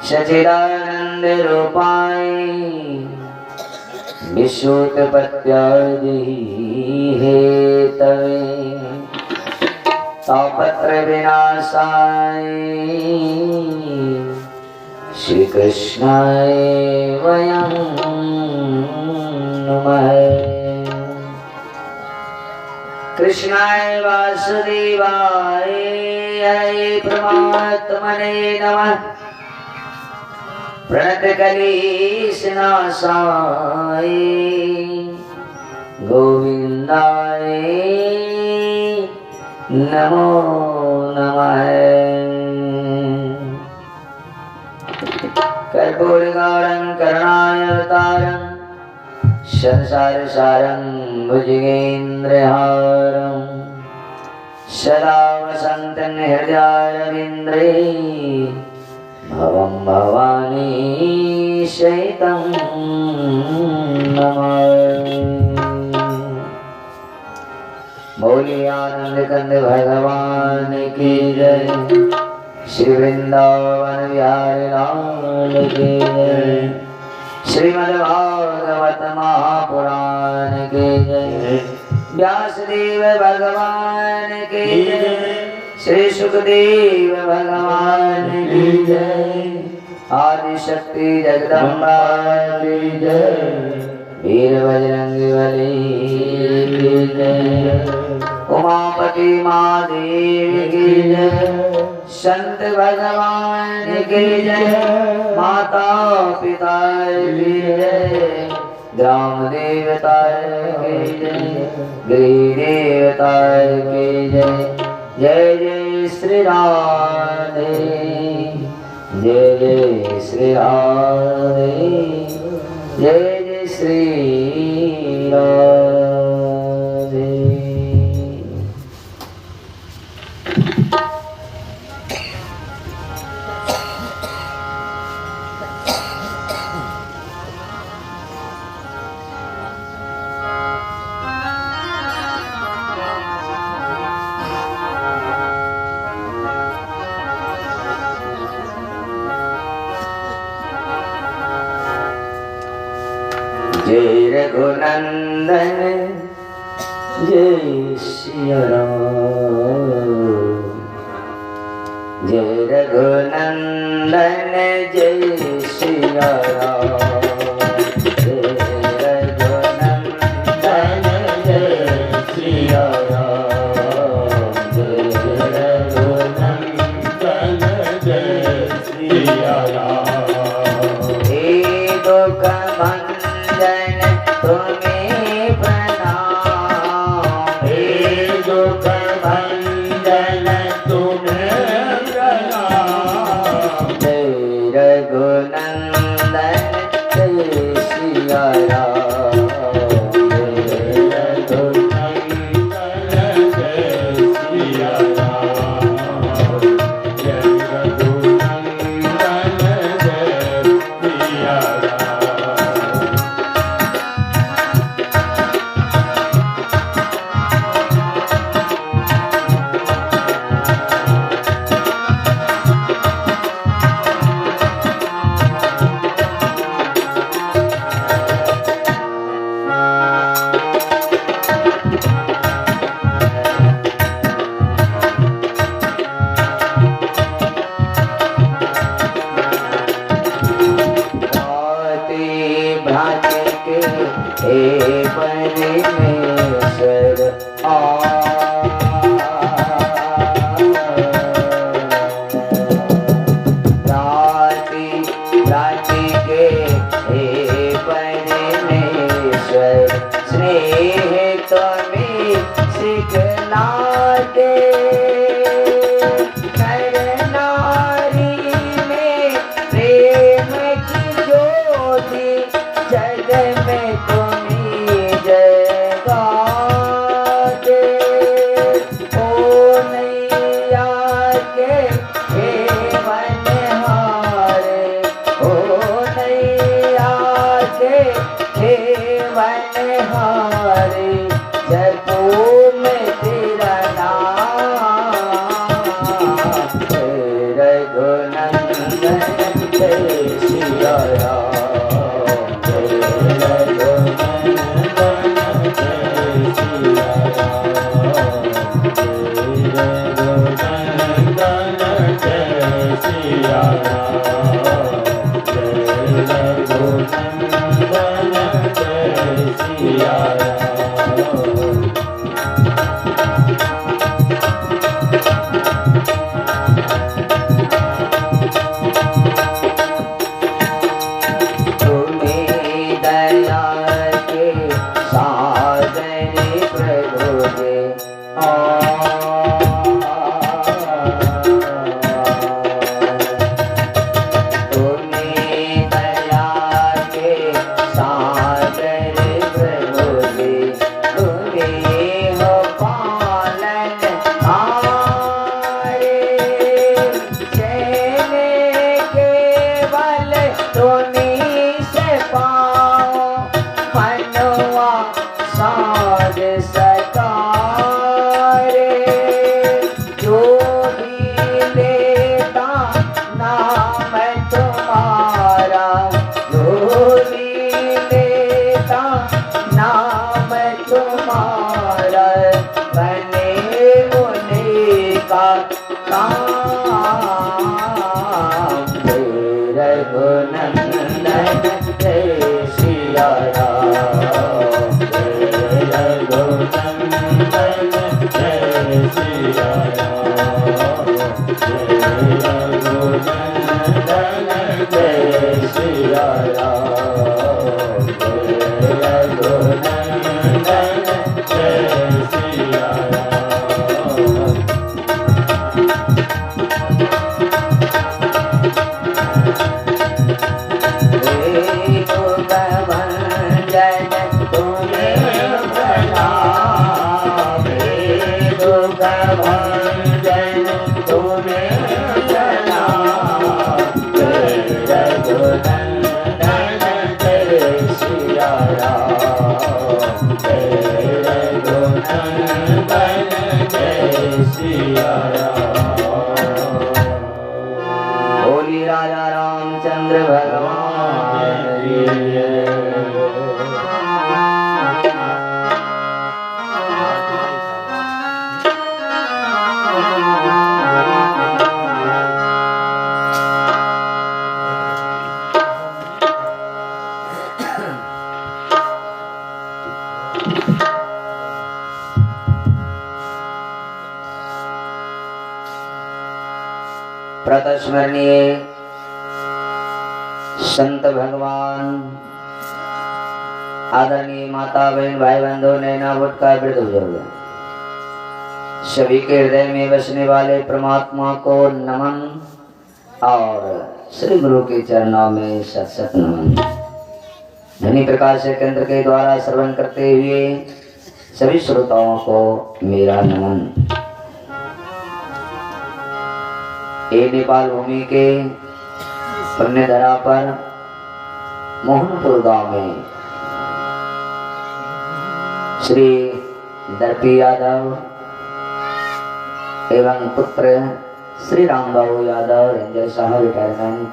सच्चिदानंद रूपाय विश्वोत्पत्त्यादि Hathaway तापत्र विनाशाय श्री कृष्णाय वयं नमः। कृष्णाय वासुदेवाय हरे परमात्मने नमः। प्रणतकलेशनाशाय गोविंदाय नमो नमः। कर्पूरगौरं करुणावतारं संसारसारं भुजगेन्द्रहारं सदा वसन्तं हृदयारविन्द्रे भवं भवानी शयितं नमामि। बोलिए आनंद कंद भगवान की जय। श्री वृंदावन बिहारी लाल की जय। श्रीमद्भागवत महापुराण की जय। व्यासदेव भगवान की जय। श्री सुखदेव भगवान की जय। आदिशक्ति जगदम्बा की जय। वीर बजरंगी बली की जय। उमापति महादेव की जय। संत भगवान की जय। माता पिता की जय। ग्राम देवता की जय। गृह देवता की जय। जय जय श्री राधे। जय जय श्री राधे। जय जय श्री राधे। जय रघुनंदन जय सिया राम। जय रघुनंदन जय सिया राम। जय रघुनंदन जय सिया राम। जय रघुनंदन जय सिया राम। हे दुख भंजन तुम्हें प्रणाम। हे दुख भंजन तुम्हें प्रणाम। जय रघुनंदन जय सिया राम। जय रघुनंदन जय सिया राम। जय रघुनंदन जय सिया राम। रघुनंदन जय सिया राम जय रघुनंदन जय सिया राम जय रघुनंदन जय सिया राम जय रघुनंदन जय सिया राम बोली राजा रामचंद्र भगवान की जय। प्रातस्मरणीय संत भगवान आदरणीय माता बहन भाई बंधु नैना का वृद्ध बुजुर्ग सभी के हृदय में बसने वाले परमात्मा को नमन और श्री गुरु के चरणों में सत सत नमन। धनी प्रकाश केंद्र के द्वारा श्रवण करते हुए सभी श्रोताओं को मेरा नमन। ये नेपाल भूमि के पुण्य धरा पर मोहनपुर गांव में श्री दर्पी यादव एवं पुत्र श्री राम बाबू यादव रेंजर साहब रिटायरमेंट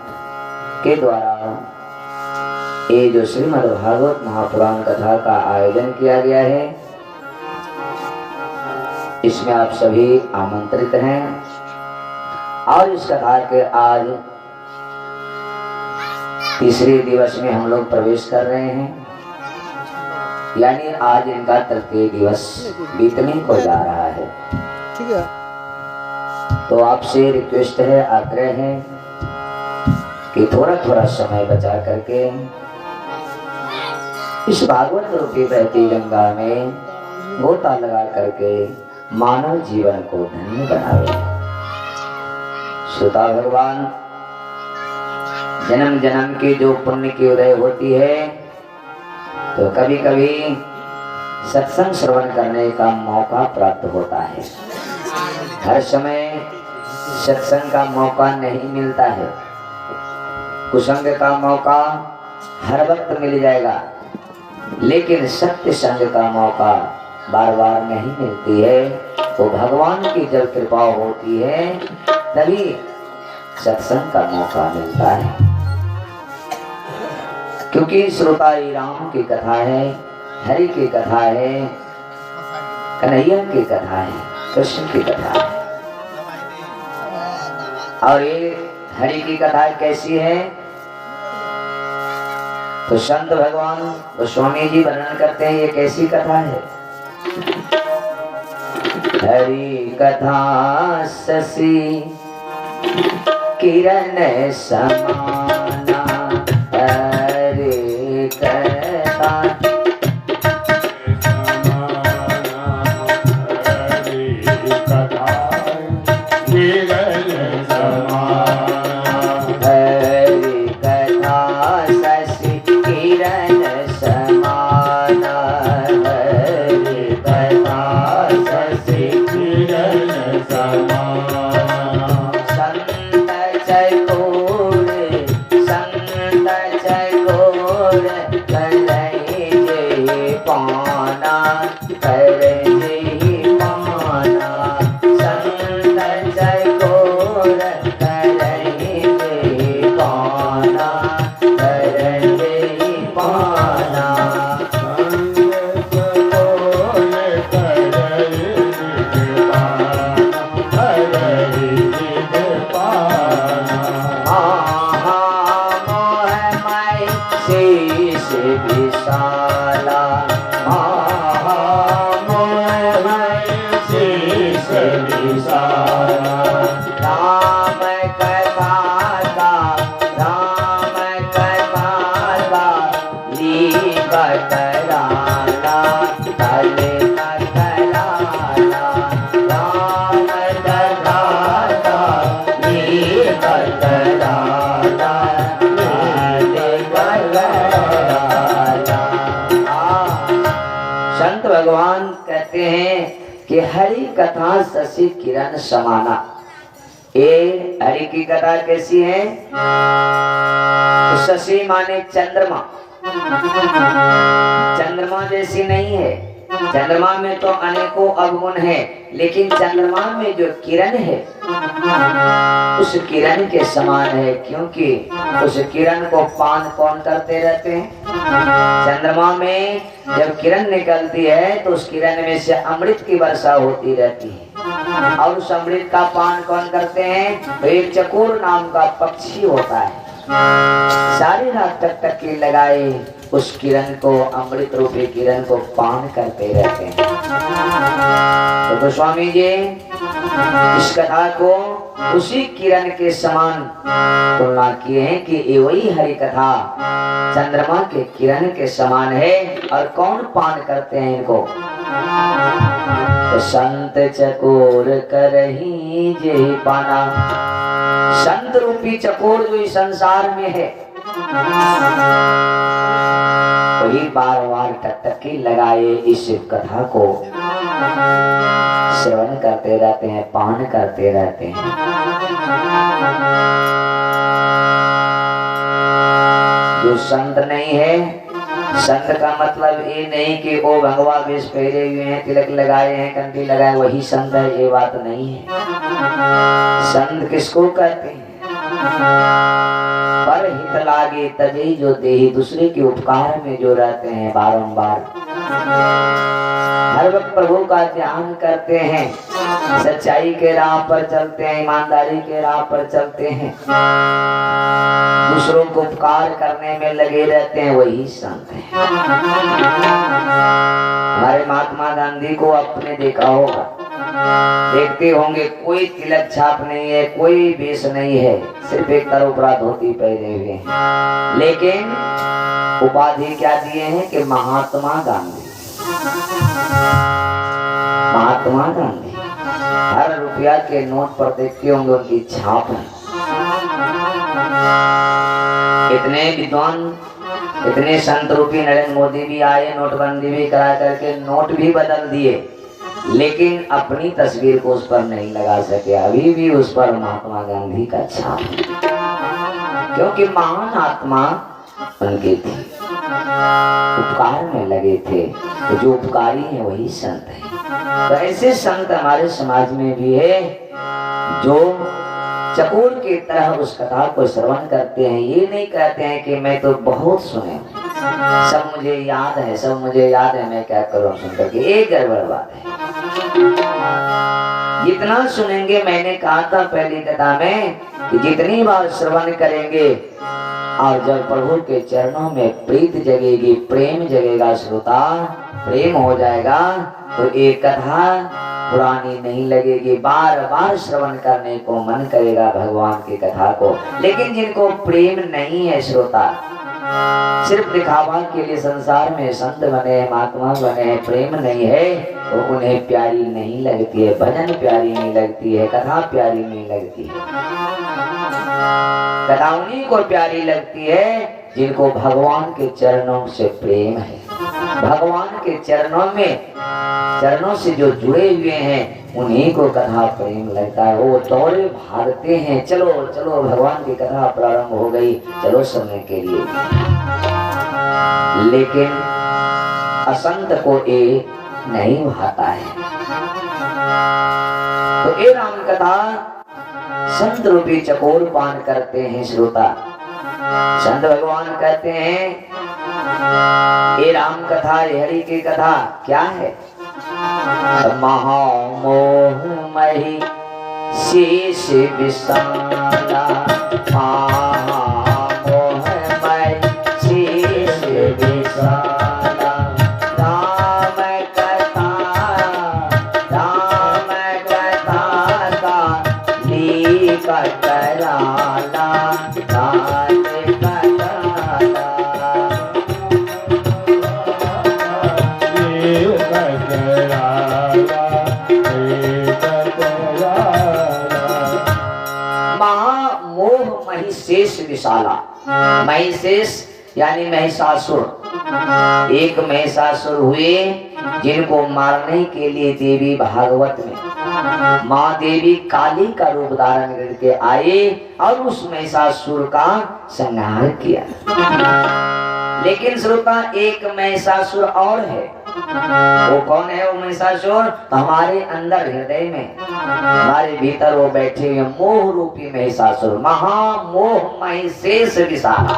के द्वारा ये जो श्रीमद् भागवत महापुराण कथा का आयोजन किया गया है, इसमें आप सभी आमंत्रित हैं और इस कथा के आज तीसरे दिवस में हम लोग प्रवेश कर रहे हैं, यानी आज इनका तृतीय दिवस बीतने को जा रहा है। ठीक है, तो आपसे रिक्वेस्ट है, आग्रह है कि थोड़ा थोड़ा समय बचा करके इस भागवत रूपी बहती गंगा में गोता लगा करके मानव जीवन को धन्य बनावे। श्रोता भगवान, जन्म जन्म की जो पुण्य की उदय होती है, तो कभी कभी सत्संग श्रवण करने का मौका प्राप्त होता है। हर समय सत्संग का मौका नहीं मिलता है, कुसंग का मौका हर वक्त मिल जाएगा, लेकिन सत्य संग का मौका बार बार नहीं मिलती है। तो भगवान की जब कृपा होती है तभी सत्संग का मौका मिलता है। क्योंकि श्रोताई राम की कथा है, हरि की कथा है, कन्हैया की कथा है, कृष्ण की कथा है। और ये हरि की कथा कैसी है? तो संत भगवान गोस्वामी जी वर्णन करते हैं ये कैसी कथा है। हरि कथा शशि किरण समाना, हरि कथा भगवान कहते हैं कि हरि कथा शशि किरण समाना। ये हरि की कथा कैसी है? तो शशि माने चंद्रमा, चंद्रमा जैसी नहीं है। चंद्रमा में तो अनेकों अवगुण है, लेकिन चंद्रमा में जो किरण है उस किरण के समान है, क्योंकि उस किरण को पान कौन करते रहते हैं? चंद्रमा में जब किरण निकलती है तो उस किरण में से अमृत की वर्षा होती रहती है, और उस अमृत का पान कौन करते हैं? तो एक चकोर नाम का पक्षी होता है, सारी रात तक टक्की लगाए उस किरण को, अमृत रूपी किरण को पान करते रहते हैं। तो गोस्वामी जी इस कथा को उसी किरण के समान तुलना किए हैं कि ये वही हरि कथा चंद्रमा के किरण के समान है। और कौन पान करते हैं इनको? तो संत चकोर करही जे पाना। संत रूपी चकोर जो इस संसार में है वही बार बार टकटकी लगाए इस कथा को सेवन करते रहते हैं, पान करते रहते हैं। जो संत नहीं है, संत का मतलब ये नहीं कि वो भगवा वेश पहने हुए हैं, तिलक लगाए हैं, कंठी लगाए वही संत है, ये बात नहीं है। संत किसको कहते हैं? पर हित लागे तभी जो देही, दूसरे के उपकार में जो रहते हैं, बारंबार हर वक्त प्रभु का ध्यान करते हैं, सच्चाई के राह पर चलते हैं, ईमानदारी के राह पर चलते हैं, दूसरों को उपकार करने में लगे रहते हैं, वही संत है। हमारे महात्मा गांधी को आपने देखा होगा, देखते होंगे, कोई तिलक छाप नहीं है, कोई वेश नहीं है, सिर्फ एक तरोपरा धोती पहने हुए हैं, लेकिन उपाधि क्या दिए हैं कि महात्मा गांधी। महात्मा गांधी हर रुपया के नोट पर देखते होंगे उनकी छाप है। इतने विद्वान, इतने संत रूपी नरेंद्र मोदी भी आए, नोटबंदी भी करा करके नोट भी बदल दिए, लेकिन अपनी तस्वीर को उस पर नहीं लगा सके। अभी भी उस पर महात्मा गांधी का छाप है, क्योंकि महान आत्मा उनके थी, उपकार में लगे थे। तो जो उपकारी है वही संत है। तो ऐसे संत हमारे समाज में भी है जो चकोर की तरह उस कथा को श्रवण करते हैं। ये नहीं कहते हैं कि मैं तो बहुत सुने, सब मुझे याद है, सब मुझे याद है, मैं क्या करूं सुन करके। एक गड़बड़ बात है। जितना सुनेंगे, मैंने कहा था पहली कथा में कि जितनी बार श्रवण करेंगे और जब प्रभु के चरणों में प्रीत जगेगी, प्रेम जगेगा, श्रोता प्रेम हो जाएगा, तो एक कथा पुरानी नहीं लगेगी, बार बार श्रवण करने को मन करेगा भगवान की कथा को। लेकिन जिनको प्रेम नहीं है श्रोता, सिर्फ दिखावा के लिए संसार में संत बने, महात्मा बने, प्रेम नहीं है, तो उन्हें प्यारी नहीं लगती है, भजन प्यारी नहीं लगती है, कथा प्यारी नहीं लगती है। कथा उन्हीं को प्यारी लगती है जिनको भगवान के चरणों से प्रेम है, भगवान के चरणों से जो जुड़े हुए हैं, उन्हीं को कथा प्रेम लगता है। वो दौड़े भागते हैं, चलो चलो भगवान की कथा प्रारंभ हो गई, चलो सुनने के लिए। लेकिन असंत को ये नहीं भाता है। तो ये राम कथा संत रूपी चकोर पान करते हैं श्रोता। संत भगवान कहते हैं ये राम कथा, ये हरि की कथा क्या है? महामोहमयी शेष विशाला, महामोहमयी शेष विशाला, राम कथा का लीका कराला, शेष विशाला। महिषेष यानी महिषासुर, एक महिषासुर हुए जिनको मारने के लिए देवी भागवत में माँ देवी काली का रूप धारण करके आए और उस महिषासुर का संहार किया। लेकिन श्रोता एक महिषासुर और है। वो कौन है वो महिषासुर? तो हमारे अंदर हृदय में, हमारे भीतर वो बैठे हुए मोह रूपी महिषासुर, महामोह महिषेष विशाला।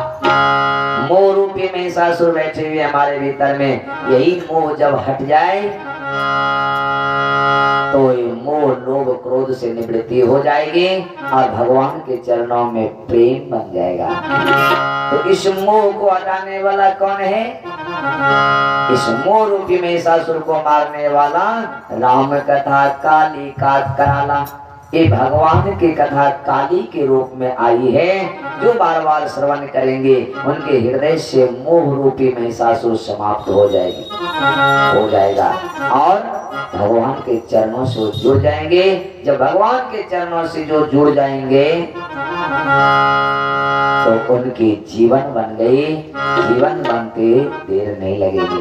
मोह रूपी महिषासुर बैठे हुए हमारे भीतर में। यही मोह जब हट जाए तो मोह लोभ क्रोध से निवृत्ति हो जाएगी और भगवान के चरणों में प्रेम बन जाएगा। तो इस मोह को हटाने वाला कौन है? इस मोह रूपी महिषासुर को मारने वाला राम कथा काली का कराला। ये भगवान की कथा काली के रूप में आई है। जो बार बार श्रवण करेंगे उनके हृदय से मोह रूपी महिषासुर समाप्त हो जाएगा और भगवान के चरणों से जुड़ जाएंगे। जब भगवान के चरणों से जो जुड़ जाएंगे तो उनकी जीवन बन गई। जीवन बनते देर नहीं लगेगी।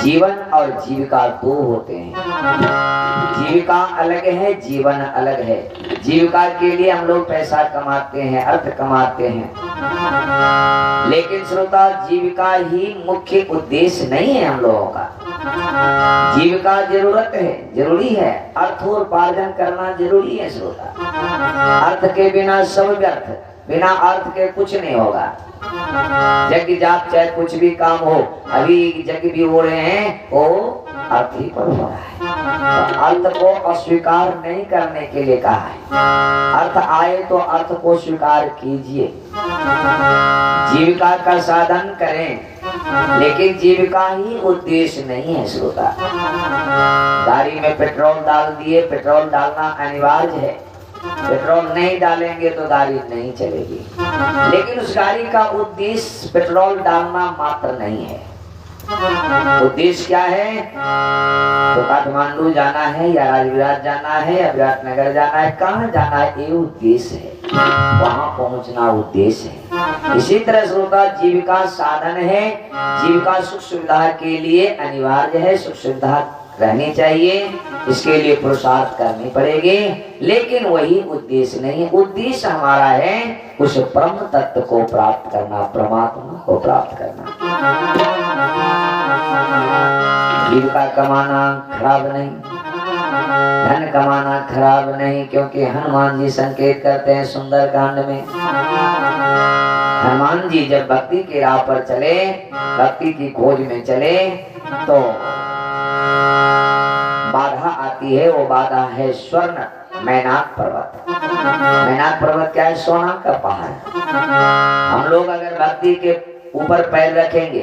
जीवन और जीविका दो होते हैं। जीविका अलग है, जीवन अलग है। जीविका के लिए हम लोग पैसा कमाते हैं, अर्थ कमाते हैं, लेकिन श्रोता जीविका ही मुख्य उद्देश्य नहीं है हम लोगों का। जीविका जरूरत है, जरूरी है, अर्थोपार्जन करना जरूरी है श्रोता। अर्थ के बिना सब व्यर्थ, बिना अर्थ के कुछ नहीं होगा। यज्ञ जाप चाहे कुछ भी काम हो, अभी यज्ञ भी हो रहे हैं वो अर्थ ही पर हो रहा है। तो अर्थ को अस्वीकार नहीं करने के लिए कहा है। अर्थ आए तो अर्थ को स्वीकार कीजिए। जीविका का साधन करें, लेकिन जीविका ही उद्देश्य नहीं है श्रोता। गाड़ी में पेट्रोल डाल दिए, पेट्रोल डालना अनिवार्य है। पेट्रोल नहीं डालेंगे तो गाड़ी नहीं चलेगी। लेकिन उस गाड़ी का उद्देश्य पेट्रोल डालना मात्र नहीं है। उद्देश्य क्या है? तो काठमांडू जाना है या राजविराट जाना है या विराटनगर जाना है, कहाँ जाना है, ये उद्देश्य है। वहां पहुंचना उद्देश्य है। इसी तरह श्रोता जीविका साधन है। जीविका सुख सुविधा के लिए अनिवार्य है, सुख सुविधा रहनी चाहिए, इसके लिए पुरुषार्थ करनी पड़ेगी, लेकिन वही उद्देश्य नहीं है। उद्देश्य हमारा है उस ब्रह्म तत्व को प्राप्त करना, परमात्मा को प्राप्त करना। जीविका कमाना खराब नहीं, धन कमाना खराब नहीं, क्योंकि हनुमान जी संकेत करते हैं सुंदरकांड में। हनुमान जी जब भक्ति के राह पर चले, भक्ति की खोज में चले, तो बाधा आती है। वो बाधा है स्वर्ण मैनाक पर्वत। मैनाक पर्वत क्या है? सोना का पहाड़। हम लोग अगर भक्ति के ऊपर पैर रखेंगे,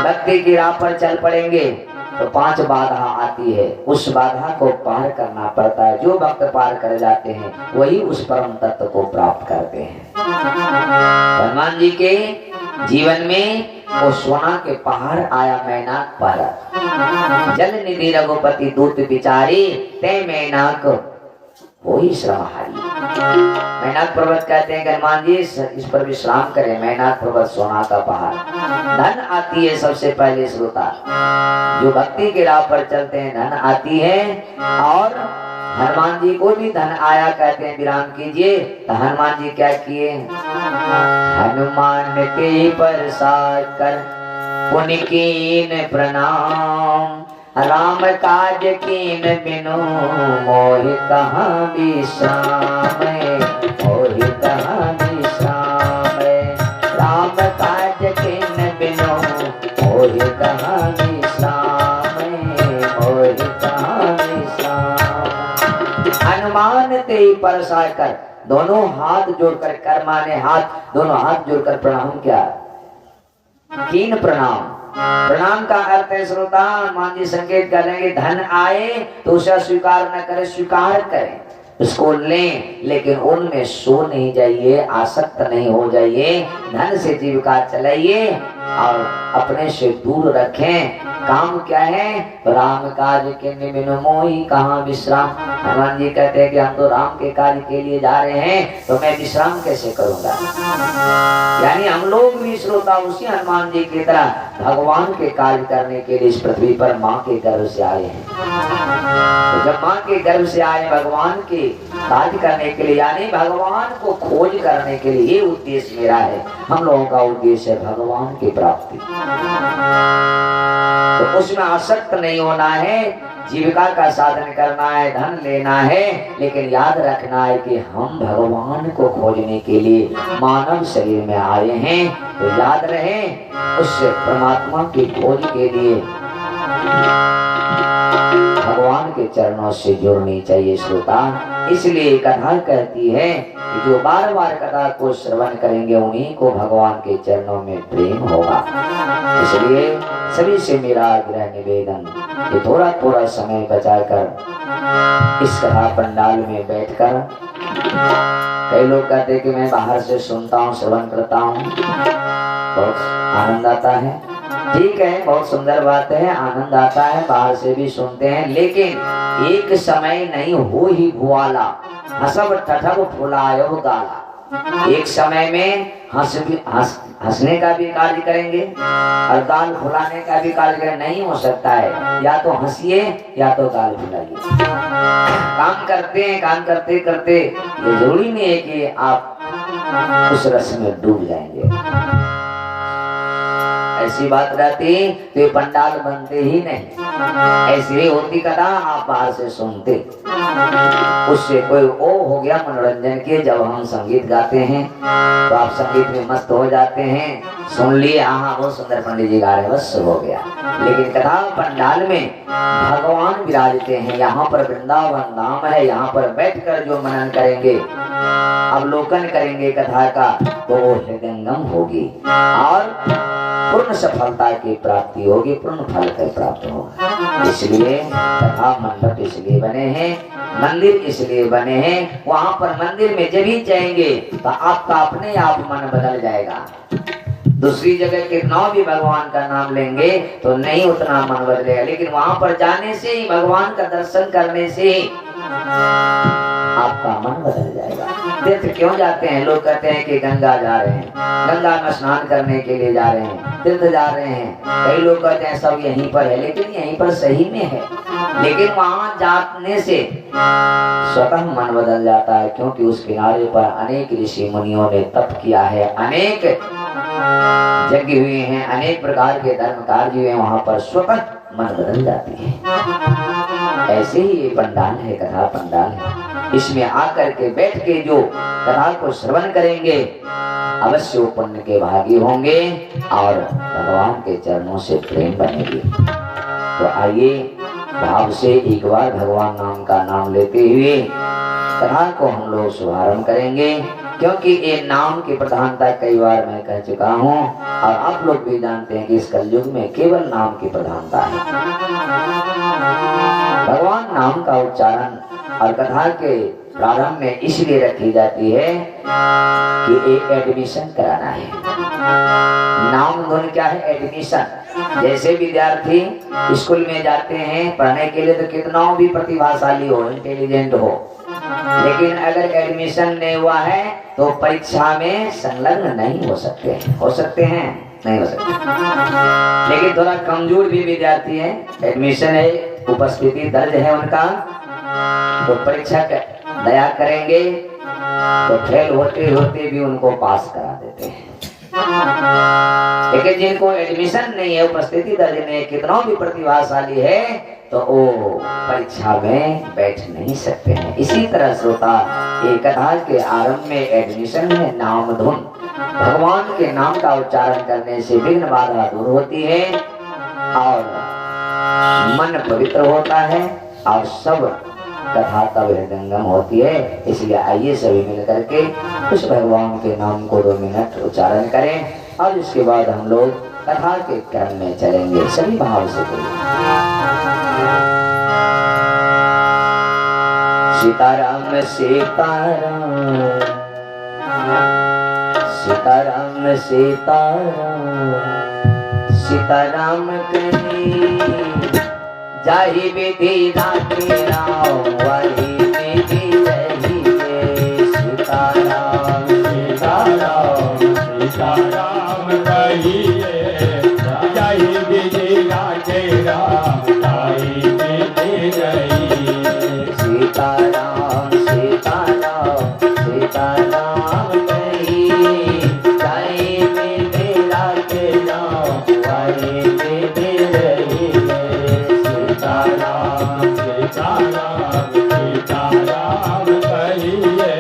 भक्ति की राह पर चल पड़ेंगे, तो 5 बाधा आती है। उस बाधा को पार करना पड़ता है। जो भक्त पार कर जाते हैं वही उस परम तत्व को प्राप्त करते हैं। हनुमान जी के जीवन में वो सोना के पहाड़ आया, मैनाक पर्वत। जल निधि रघुपति दूत बिचारी, ते मैनाक वही श्रमहारी। मैनाक पर्वत कहते हैं कि हनुमान जी इस पर विश्राम करें। मैनाक पर्वत सोना का पहाड़। धन आती है सबसे पहले श्रोता, जो भक्ति के राह पर चलते हैं धन आती है। और हनुमान जी को भी धन आया, कहते हैं विराम कीजिए। तो हनुमान जी क्या किए? हनुमान के प्रसाद कर पुनि कीन प्रणाम, राम काज कीन बिनु मोहि कहाँ विश्राम, मोहि कहाँ विश्राम। राम काज कीन बिनु मोहि कहाँ विश्राम, मोहि कहाँ विश्राम। हनुमान ते परसा कर, दोनों हाथ जोड़कर, कर माने हाथ, दोनों हाथ जोड़कर प्रणाम किया। कीन प्रणाम। प्रणाम का अर्थ है श्रोता, हनुमान जी संकेत करेंगे धन आए तो उसे स्वीकार न करें, स्वीकार करें, उसको लें, लेकिन उनमें सो नहीं जाइए, आसक्त नहीं हो जाइए। धन से जीविका चलाइए और अपने से दूर रखें। काम क्या है? राम काज के बिनु मोहि कहाँ विश्राम। हनुमान जी कहते हैं कि हम तो राम के कार्य के लिए जा रहे हैं, तो मैं विश्राम कैसे करूंगा? यानी हम लोग भी श्रोता उसी हनुमान जी की तरह भगवान के कार्य करने के लिए इस पृथ्वी पर माँ के गर्भ से आए हैं। तो जब माँ के गर्भ से आए भगवान के कार्य करने के लिए, यानी भगवान को खोज करने के लिए, ये उद्देश्य मेरा है। हम लोगों का उद्देश्य है भगवान की प्राप्ति। तो उसमें आसक्त नहीं होना है, जीविका का साधन करना है, धन लेना है, लेकिन याद रखना है कि हम भगवान को खोजने के लिए मानव शरीर में आए हैं। तो याद रहे उस परमात्मा की खोज के लिए भगवान के चरणों से जुड़नी चाहिए श्रोता। इसलिए कथा कहती है कि जो बार बार कथा को श्रवण करेंगे उन्हीं को भगवान के चरणों में प्रेम होगा। इसलिए सभी से मेरा आग्रह निवेदन, ये थोड़ा थोड़ा समय बचाकर इस कथा पंडाल में बैठकर, कई लोग कहते हैं कि मैं बाहर से सुनता हूँ, श्रवण करता हूँ, बहुत आनंद आता है। ठीक है, बहुत सुंदर बात है, आनंद आता है, बाहर से भी सुनते हैं, लेकिन एक समय नहीं हो ही भुआला, हसब ठठब फुलायो गाला। एक समय में हंसने का भी कार्य करेंगे और गाल फुलाने का भी कार्य नहीं हो सकता है। या तो हंसिए या तो गाल फुलाइए। काम करते हैं, काम करते करते ये जरूरी नहीं है कि आप उस रस में डूब जाएंगे। ऐसी बात रहती तो ये पंडाल बनते ही नहीं। ऐसी ही होती कथा, आप बाहर से सुनते, उससे कोई ओ हो गया मनोरंजन के। जब हम संगीत गाते हैं तो आप संगीत में मस्त हो जाते हैं, सुन लिए, हाँ बहुत सुंदर पंडित जी गा रहे हैं, बस हो गया। लेकिन कथा पंडाल में भगवान विराजते हैं। यहाँ पर वृंदावन धाम है, यहाँ पर बैठकर जो मनन करेंगे, अवलोकन करेंगे कथा का, तो वो हृदयंगम होगी और पूर्ण सफलता की प्राप्ति होगी, पूर्ण फल की प्राप्त होगा। इसलिए कथा मंडप इसलिए बने हैं, मंदिर इसलिए बने हैं। वहाँ पर मंदिर में जब ही जाएंगे तो आपका अपने आप मन बदल जाएगा। दूसरी जगह कितना भी भगवान का नाम लेंगे तो नहीं उतना मन बदलेगा, लेकिन वहाँ पर जाने से ही, भगवान का दर्शन करने से ही आपका मन बदल जाएगा। तीर्थ क्यों जाते हैं? लोग कहते हैं कि गंगा जा रहे हैं, गंगा में स्नान करने के लिए जा रहे हैं, तीर्थ जा रहे हैं। कई लोग कहते हैं सब यहीं पर है, लेकिन यहीं पर सही में है, लेकिन वहां जाने से स्वतः मन बदल जाता है, क्योंकि उस किनारे पर अनेक ऋषि मुनियों ने तप किया है, अनेक यज्ञ हुए हैं, अनेक प्रकार के धर्म कार्य हुए हैं। वहां पर स्वतः मन बदल जाती है। ऐसे ही ये पंडाल है, कथा पंडाल है। इसमें आकर के बैठ के जो कथा को श्रवण करेंगे अवश्य वो पुण्य के भागी होंगे और भगवान के चरणों से प्रेम बनेगी। तो आइए भाव से एक बार भगवान नाम का नाम लेते हुए कथा को हम लोग शुभारंभ करेंगे, क्योंकि ये नाम की प्रधानता कई बार मैं कह चुका हूँ और आप लोग भी जानते हैं कि इस कलयुग में केवल नाम की प्रधानता है। भगवान नाम का उच्चारण और कथा के प्रारंभ में इसलिए रखी जाती है कि एक एडमिशन कराना है। नाम धुन क्या है? एडमिशन। जैसे विद्यार्थी स्कूल में जाते हैं पढ़ने के लिए तो कितना भी प्रतिभाशाली हो, इंटेलिजेंट हो, लेकिन अगर एडमिशन नहीं हुआ है तो परीक्षा में संलग्न नहीं हो सकते हैं। हो सकते हैं? नहीं हो सकते। लेकिन थोड़ा कमजोर भी विद्यार्थी है, एडमिशन है, उपस्थिति दर्ज है उनका, तो परीक्षा दया करेंगे तो फेल होते होते भी उनको पास करा देते हैं। लेकिन जिनको एडमिशन नहीं है, उपस्थिति दर्ज नहीं है, कितना भी प्रतिभाशाली है, तो वो परीक्षा में बैठ नहीं सकते हैं। इसी तरह श्रोता एक कथा के आरंभ में एडमिशन है नाम धुन। भगवान के नाम का उच्चारण करने से विघ्न बाधा दूर होती है और मन पवित्र होता है और सब कथा तब हृदयंगम होती है। इसलिए आइए सभी मिल करके उस भगवान के नाम को 2 मिनट उच्चारण करें और इसके बाद हम लोग कथा के क्रम में चलेंगे। सभी भाव से बोलिए सीताराम सीताराम सीताराम सीताराम सीताराम कहीं जाहि विधि राखे राम वही विधि रहिए। सीताराम सीताराम सीताराम कहिए जाहि विधि राखे राम वही विधि रहिए। सीताराम सीताराम सीताराम कहिए जाहि विधि राखे राम वही विधि रहिए। सीताराम सीताराम सीताराम कहिए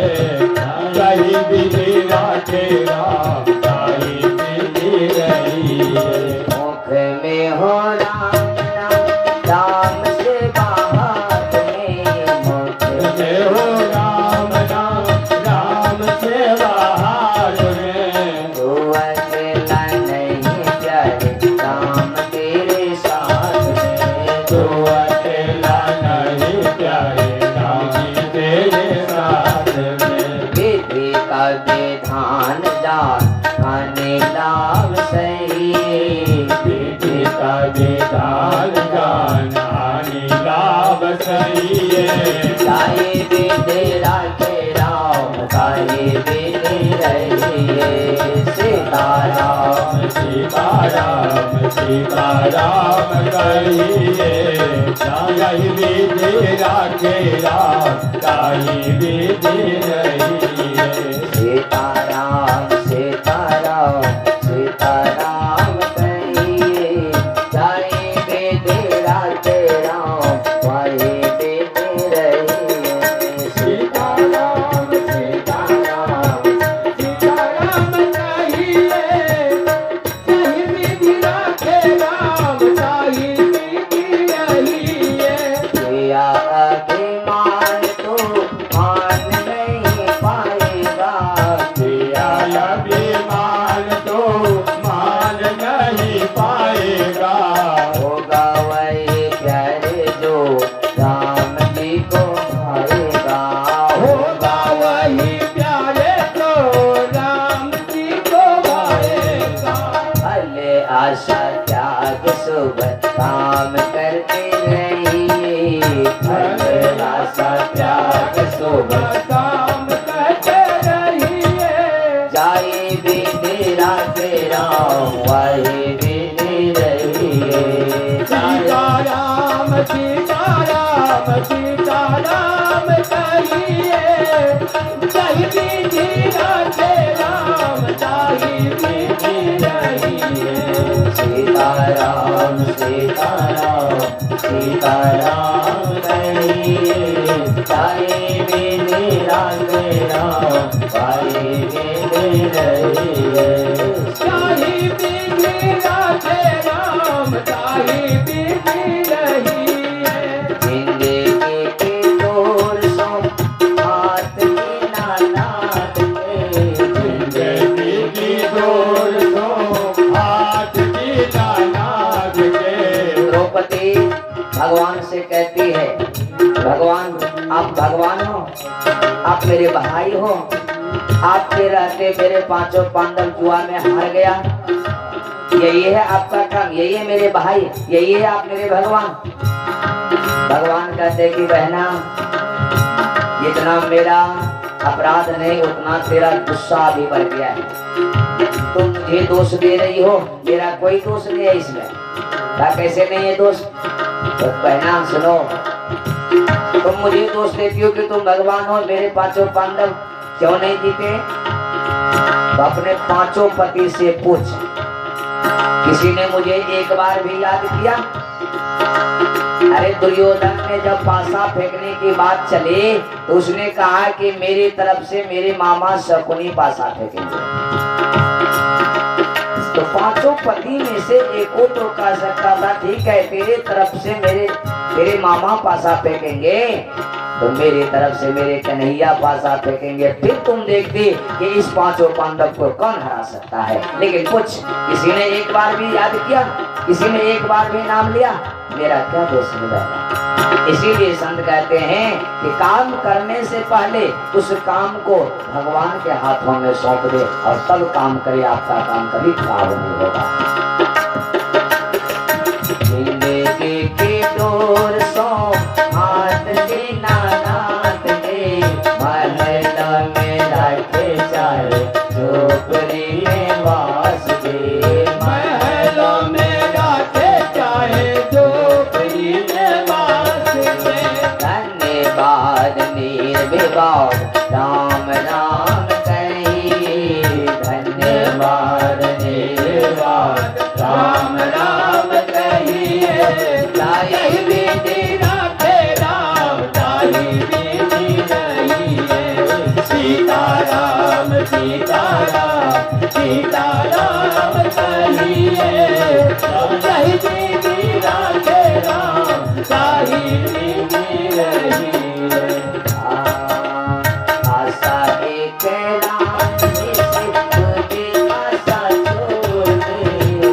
जाहि विधि राखे राम वही विधि रहिए। मुख में हो राम नाम राम से बात में, मुख में हो राम नाम राम से बात में, तू अकेला नहीं प्यारे राम तेरे साथ में, तू अकेला नहीं प्यारे राम तेरे साथ में। विधि का विधान जाने लाभ सही, विधि का विधान जाने लाभ सही है। चाहे विधि राखे राम चाहे विधि रहिए। सीताराम सीताराम सीताराम कहिए चाहे विधि राखे राम चाहे विधि रहिए। सीताराम सीताराम सीताराम कहिए चाहे विधि राखे राम वही विधि रहिए। सीताराम सीताराम सीताराम कहिए चाहे विधि राखे राम चाहे विधि रहिए। किया अभिमान तो मान नहीं पाएगा, किया अभिमान तो मान नहीं पाएगा। होगा वही प्यारे जो राम जी को भाएगा, होगा वही प्यारे जो राम जी को भाएगा। भले आशा त्याग शुभ काम करते रहिए, भले आशा त्याग शुभ काम करते रहिए। जाहि विधि राखे राम वही विधि रहिए। सीताराम सीताराम सीताराम कहिए जाहि विधि राखे राम जाहि विधि रहिए। सीताराम सीताराम सीताराम कहिए, चाहे मेरे राम राम पाए मेरे रहिए। चाहे मेरे राधे राम चाहे मेरे रहिए। जिंदगी के डोर सो हाथ की नानाथ के, जिंदगी की डोर सो हाथ की नानाथ के। द्रौपदी भगवान से कहती है, भगवान आप भगवान हो, आप मेरे भाई हो, आपके रहते मेरे पांचों पांडव जुआ में हार गया, यही है आपका काम, यही है मेरे भाई, यही है आप मेरे भगवान। भगवान कहते कि बहना, जितना मेरा अपराध नहीं उतना तेरा गुस्सा भी बढ़ गया है। तुम मुझे दोष दे रही हो, मेरा कोई दोष नहीं है इसमें। क्या कैसे नहीं है दोष? तो बहना सुनो, तुम मुझे दोष देती हो कि तुम भगवान हो, मेरे पांचों पांडव क्यों नहीं जीते? तो अपने पांचों पति से पूछ, किसी ने मुझे एक बार भी याद किया? अरे दुर्योधन ने जब पासा फेंकने की बात चली तो उसने कहा कि मेरी तरफ से मेरे मामा शकुनी पासा फेंकेंगे। तो पांचों पति में से एक को तो कह सकता था ठीक है तेरे तरफ से मेरे मामा पासा फेंकेंगे, तो मेरी तरफ से मेरे कन्हैया पासा फेंकेंगे, फिर तुम देखती कि इस पांचों पांडव को कौन हरा सकता है। लेकिन कुछ किसी ने एक बार भी याद किया, किसी ने एक बार भी नाम लिया, मेरा क्या दोष निभाएगा? इसीलिए संत कहते हैं कि काम करने से पहले उस काम को भगवान के हाथों में सौंप दे और तब काम करे, आपका काम कभी खराब नहीं होगा। जिंदगी की डोर सो हाथ के नानाथ के, महल में रखे चाहे झोपड़ी में वास के। महलों में रखे चाहे झोपड़ी में वास के। धन्यवाद निर्विवाद राम राम कहिए, धन्यवाद निर्विवाद राम राम कहिए। चाहे मेरे राधे राम चाहे मेरे रहिए। सीताराम सीताराम सीताराम कहिए, चाहे मेरे राधे राम चाहे मेरे रहिए। आशा एक राम जिसे तुझे आशा छोड़ दे,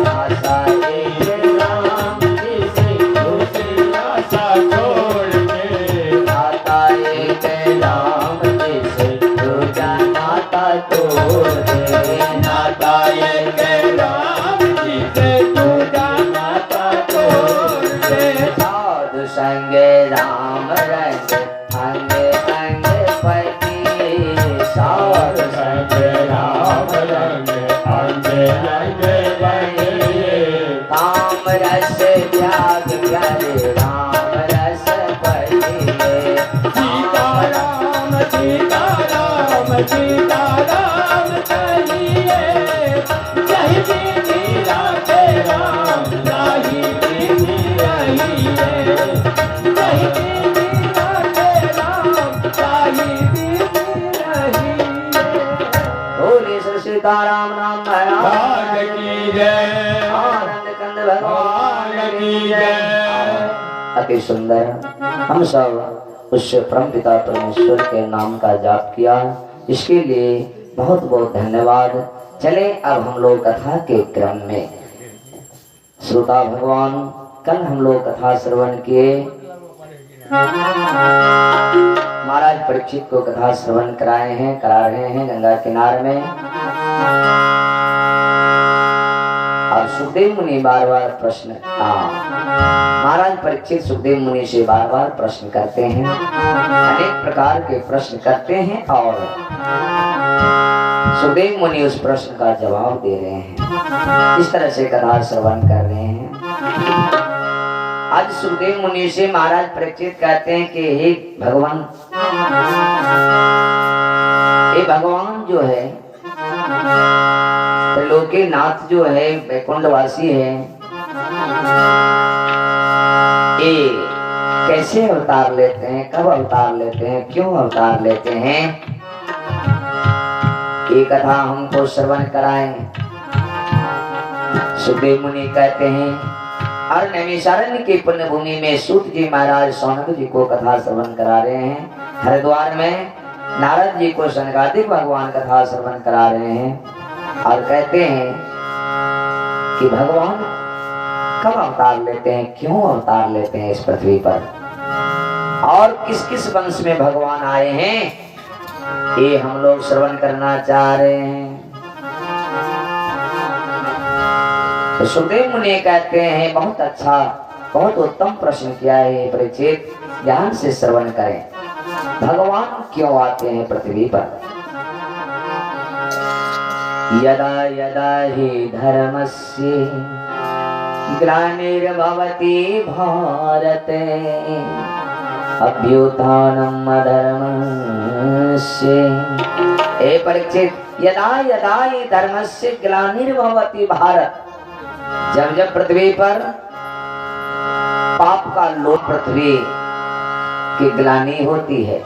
आशा एक राम जिसे तुझे आशा छोड़ दे। नाता एक राम जिसे तुझा नाता तोड़ दे। नाता एक राम जिसे तुझा नाता तोड़ दे। साधु संग राम रंग अंग अंग पति, साधु संग राम रंग अंग अंग बहिए। काम रस त्याग करे राम रस पढ़िए। सीताराम सीताराम सीताराम कहिए, चाहे मेरी राधे राम चाहे मेरी रहिए। चाहे मेरी राधे राम चाहे मेरी रहिए। बोले श्री सीताराम नाम भाग की जय। आनंद कंद भगवान की जय। अति सुंदर हम सब उस परम पिता परमेश्वर के नाम का जाप किया, इसके लिए बहुत बहुत धन्यवाद। चले अब हम लोग कथा के क्रम में। श्रोता भगवान, कल हम लोग कथा श्रवण किए, महाराज परीक्षित को कथा श्रवण करा रहे हैं गंगा किनारे में। और सुखदेव मुनि बार बार प्रश्न महाराज परीक्षित सुखदेव मुनि से बार बार प्रश्न करते हैं, अनेक प्रकार के प्रश्न करते हैं और सुखदेव मुनि उस प्रश्न का जवाब दे रहे हैं। इस तरह से कथा श्रवण कर रहे हैं। आज सुखदेव मुनि से महाराज परीक्षित कहते हैं कि हे भगवान, ये भगवान जो है त्रिलोकी नाथ जो है वैकुंठवासी है, ये कैसे अवतार लेते हैं, कब अवतार लेते हैं, क्यों अवतार लेते हैं, ये कथा हमको श्रवण कराएं। सुखदेव मुनि कहते हैं और नैमिषारण्य की पुण्य भूमि में सूत जी महाराज सौनक जी को कथा श्रवण करा रहे हैं। हरिद्वार में नारद जी को सनकादिक भगवान कथा श्रवण करा रहे हैं और कहते हैं कि भगवान कब अवतार लेते हैं, क्यों अवतार लेते हैं इस पृथ्वी पर, और किस किस वंश में भगवान आए हैं, ये हम लोग श्रवण करना चाह रहे हैं। तो सुखदेव मुनि कहते हैं बहुत अच्छा, बहुत उत्तम प्रश्न किया है परीक्षित, ध्यान से श्रवण करें। भगवान क्यों आते हैं पृथ्वी पर? यदा यदा हि धर्मस्य ग्लानिर्भवति भारत अभ्युत्थानम् अधर्मस्य। हे परीक्षित, यदा यदा हि धर्मस्य ग्लानिर्भवति भारत, जब जब पृथ्वी पर पाप का लोभ पृथ्वी की ग्लानि होती है,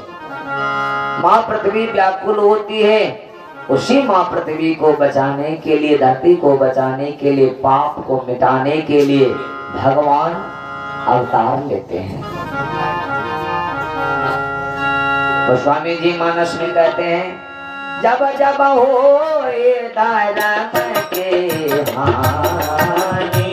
माँ पृथ्वी व्याकुल होती है, उसी माँ पृथ्वी को बचाने के लिए, धरती को बचाने के लिए, पाप को मिटाने के लिए भगवान अवतार लेते हैं। तो स्वामी जी मानस में कहते हैं जब जब हो ये धर्म के हानि,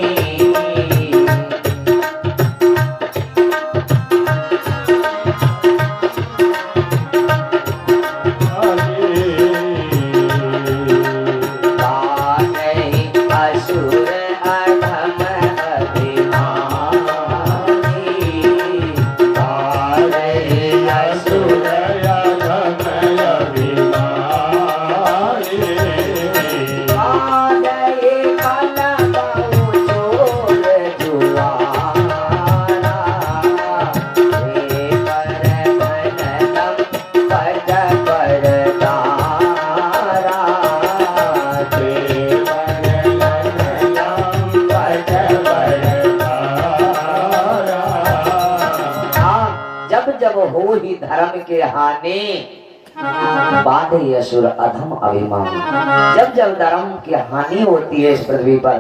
हो ही धर्म के हानि बाधे असुर अधम अभिमानी। जब जब धर्म की हानि होती है इस पृथ्वी पर,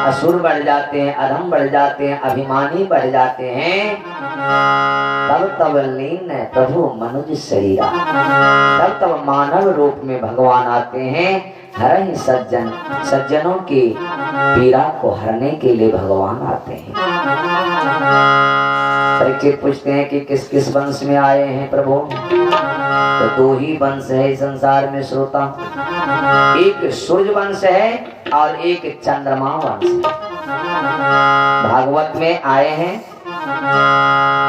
असुर बढ़ जाते हैं, अधम बढ़ जाते हैं, अभिमानी बढ़ जाते हैं, तब तब लीन प्रभु मनुज शरीरा, तब तब मानव रूप में भगवान आते हैं। हर ही सज्जन, सज्जनों की पीड़ा को हरने के लिए भगवान आते हैं। परीक्षित पूछते हैं कि किस किस वंश में आए हैं प्रभु? तो दो ही वंश है संसार में श्रोता, एक सूर्य वंश है और एक चंद्रमा वंश है। भागवत में आए हैं,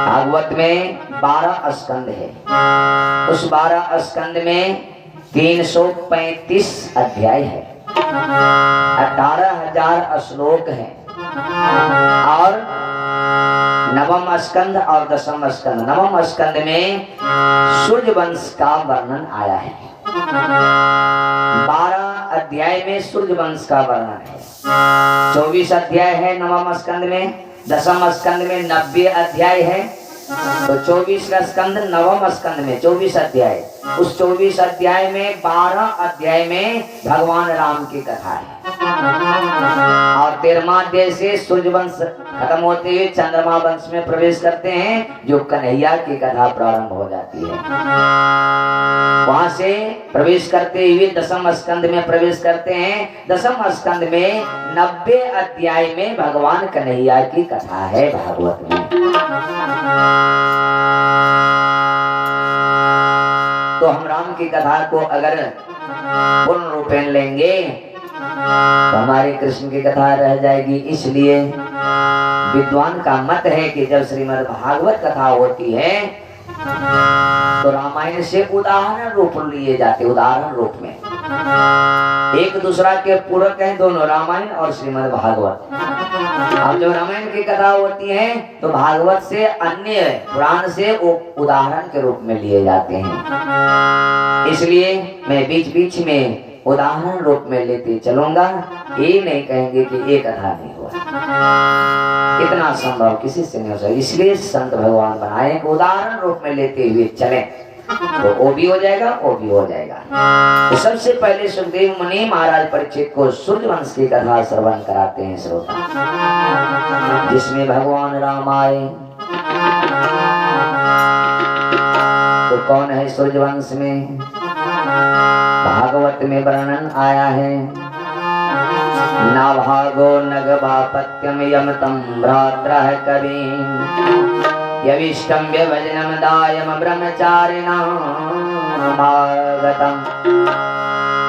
भागवत में 12 स्कंद है, उस 12 स्कंद में 335 अध्याय है, 18,000 श्लोक है, और नवम स्कंद और दसम स्कंद, नवम स्कंद में सूर्य वंश का वर्णन आया है। 12 अध्याय में सूर्य वंश का वर्णन है। 24 अध्याय है नवम स्कंद में, दसम स्कंद में 90 अध्याय है। तो 24 का स्कंद नवम स्कंद में 24 अध्याय, उस 24 अध्याय में 12 अध्याय में भगवान राम की कथा है, और 13वां अध्याय से सूर्य वंश खत्म होते हुए चंद्रमा वंश में प्रवेश करते हैं, जो कन्हैया की कथा प्रारंभ हो जाती है। वहां से प्रवेश करते हुए दसम स्कंद में प्रवेश करते हैं। दसम स्कंद में 90 अध्याय में भगवान कन्हैया की कथा है भागवत में। तो हम राम की कथा को अगर पूर्ण रूपेण लेंगे तो हमारे कृष्ण की कथा रह जाएगी। इसलिए विद्वान का मत है कि जब श्रीमद् भागवत कथा होती है तो रामायण से उदाहरण रूप लिए जाते, उदाहरण रूप में एक दूसरा के पूरक हैं दोनों, रामायण और श्रीमद् भागवत। अब जब रामायण की कथा होती है तो भागवत से, अन्य पुराण से वो उदाहरण के रूप में लिए जाते हैं। इसलिए मैं बीच बीच में उदाहरण रूप में लेते चलूंगा, ये नहीं कहेंगे कि ये कथा नहीं हुआ। इतना संभव किसी से नहीं हो सकता। इसलिए संत भगवान बनाए एक उदाहरण रूप में लेते हुए चले तो वो भी हो जाएगा, वो भी हो जाएगा। तो सबसे पहले सुखदेव मुनि महाराज परीक्षित को सूर्यवंश की कथा श्रवण कराते हैं श्रोता, जिसमें भगवान राम आए। तो कौन है सूर्यवंश में? भागवत में वर्णन आया है, नाभागो नगवापत्यम यमतम भ्रात्रः कवि यविष्टम व्यभजनम दायम ब्रह्मचारिणाम भागतम।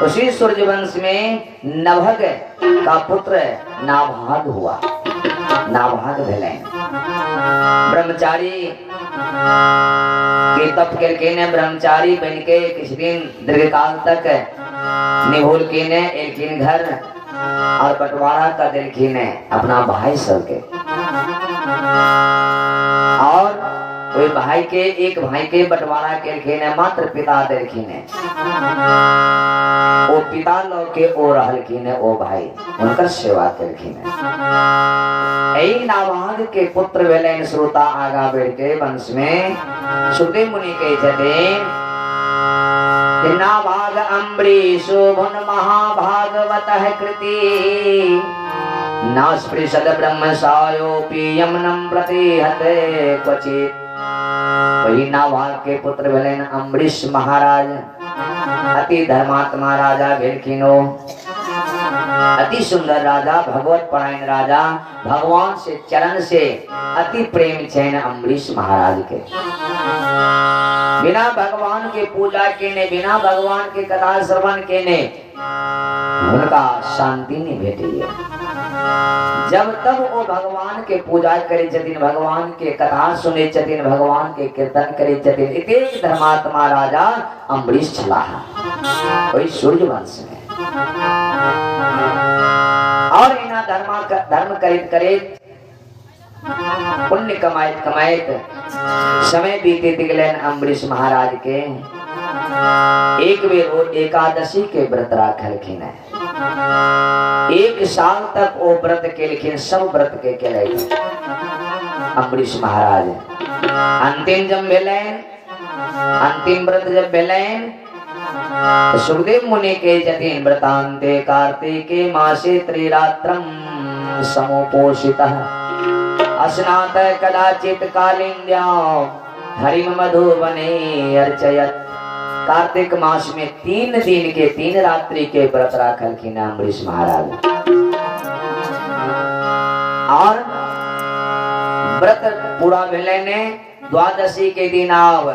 उसी सूर्यवंश में नभग का पुत्र नाभाग हुआ, नाभाग भेले। ब्रह्मचारी के तप करके ने ब्रह्मचारी बन के किसी दिन दीर्घकाल तक निभोल के ने एक घर और बंटवारा का दिलखी ने अपना भाई सबके, और कोई भाई के एक भाई के बंटवारा के ने मात्र पिता दिलखी ने, वो पिता लोग के ओ रहल की ने ओ भाई उनकर सेवा करखी ने। यही नाभाग के पुत्र वेलेन श्रोता आगा बढ़ के वंश में सुखदेव मुनि के छते नाभाग अम्बरीशो भुन महाभागवत कृति नास्पृशद ब्रह्म सायोपि यमनम प्रतिहते क्वचित। वही नाभाग के पुत्र भेलेन अम्बरीश महाराज, अति धर्मात्मा राजा भेलखिनो, अति सुंदर राजा, भगवत परायण राजा, भगवान से चरण से अति प्रेम चैन अम्बरीश महाराज के। बिना भगवान के पूजा के ने, बिना भगवान के कथा श्रवण के ने उनका शांति नहीं भेटी है। जब तब वो भगवान के पूजा करे छथिन, भगवान के कथा सुने छथिन, भगवान के कीर्तन करे छथिन। इतने धर्मात्मा राजा अम्बरीश छलाहा कोई सूर्यवंश में। और इना धर्म करित करित पुण्य कमाइत कमाइत समय बीते दिगलेन अम्बरीश महाराज के। एक बेर वो एकादशी के व्रत राखलखिन है। एक साल तक वो व्रत के लिखिन, सब व्रत के केले अम्बरीश महाराज। अंतिम जब भेलेन, अंतिम व्रत जब भेलेन तो सुखदेव मुनि के जतिन व्रतांते कार्तिके मासे त्रिरात्रम समुपोषितः अस्नात कदाचित कालिंद्यां हरिम मधुवने अर्चयत। कार्तिक मास में 3 दिन के 3 रात्रि के व्रत राखलखिन अम्बरीश महाराज। और व्रत पूरा भेले ने द्वादशी के दिन आव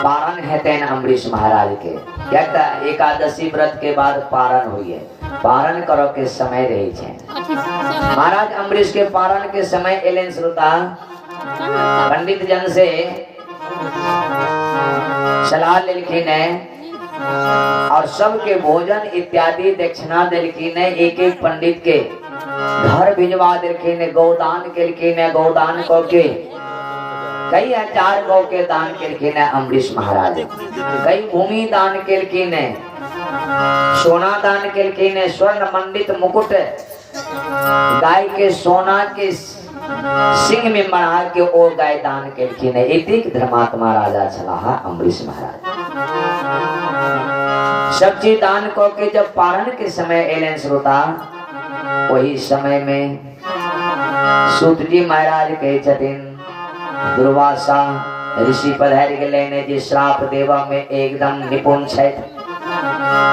पारण हेतन अम्बरीश महाराज के। क्या एकादशी व्रत के बाद पारण हुई है, पारण करो के समय रही छे। महाराज अम्बरीश के पारण के समय एलेन श्रोता पंडित जन से सलाह लेलखिन और सबके भोजन इत्यादि दक्षिणा देलखिन। एक एक पंडित के घर भिजवा देलखिन, गौदान केलखिन। गौदान को के कई 1000 गौ के दान केलखिन अम्बरीश महाराज। कई भूमि दान केलखिन, सोना दान केलखिन, स्वर्ण मंडित मुकुट गाय के सोना के सिंह में मढ़ा के ओ गाय दान केलखिन। एक धर्मात्मा राजा छलाहा अम्बरीश महाराज। सब चीज दान को के जब पारण के समय एलेन श्रोता, वही समय में सूत जी महाराज के छथिन दुर्वासा ऋषि पधार गेलेन जे श्राप देवा में एकदम निपुण छथि,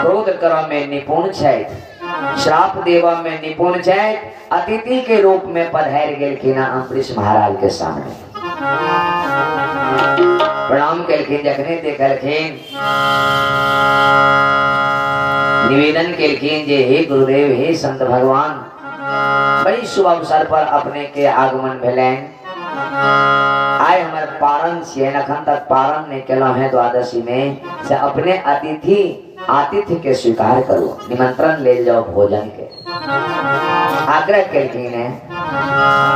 क्रोध करम में निपुण छथि, श्राप देवा में निपुण छथि। अतिथि के रूप में पधार गेलखिन अम्बरीश महाराज के सामने। प्रणाम केलखिन, जखने देखलखिन निवेदन केलखिन जे हे गुरुदेव, हे संत भगवान, बड़ी शुभ अवसर पर अपने के आगमन भेलेन। आय हमारे पारण छियन, अखन तक पारण नहीं केलहुं है द्वादशी में, से अपने आतिथ्य के स्वीकार करो, निमंत्रण ले जाओ भोजन के। आग्रह केलखिन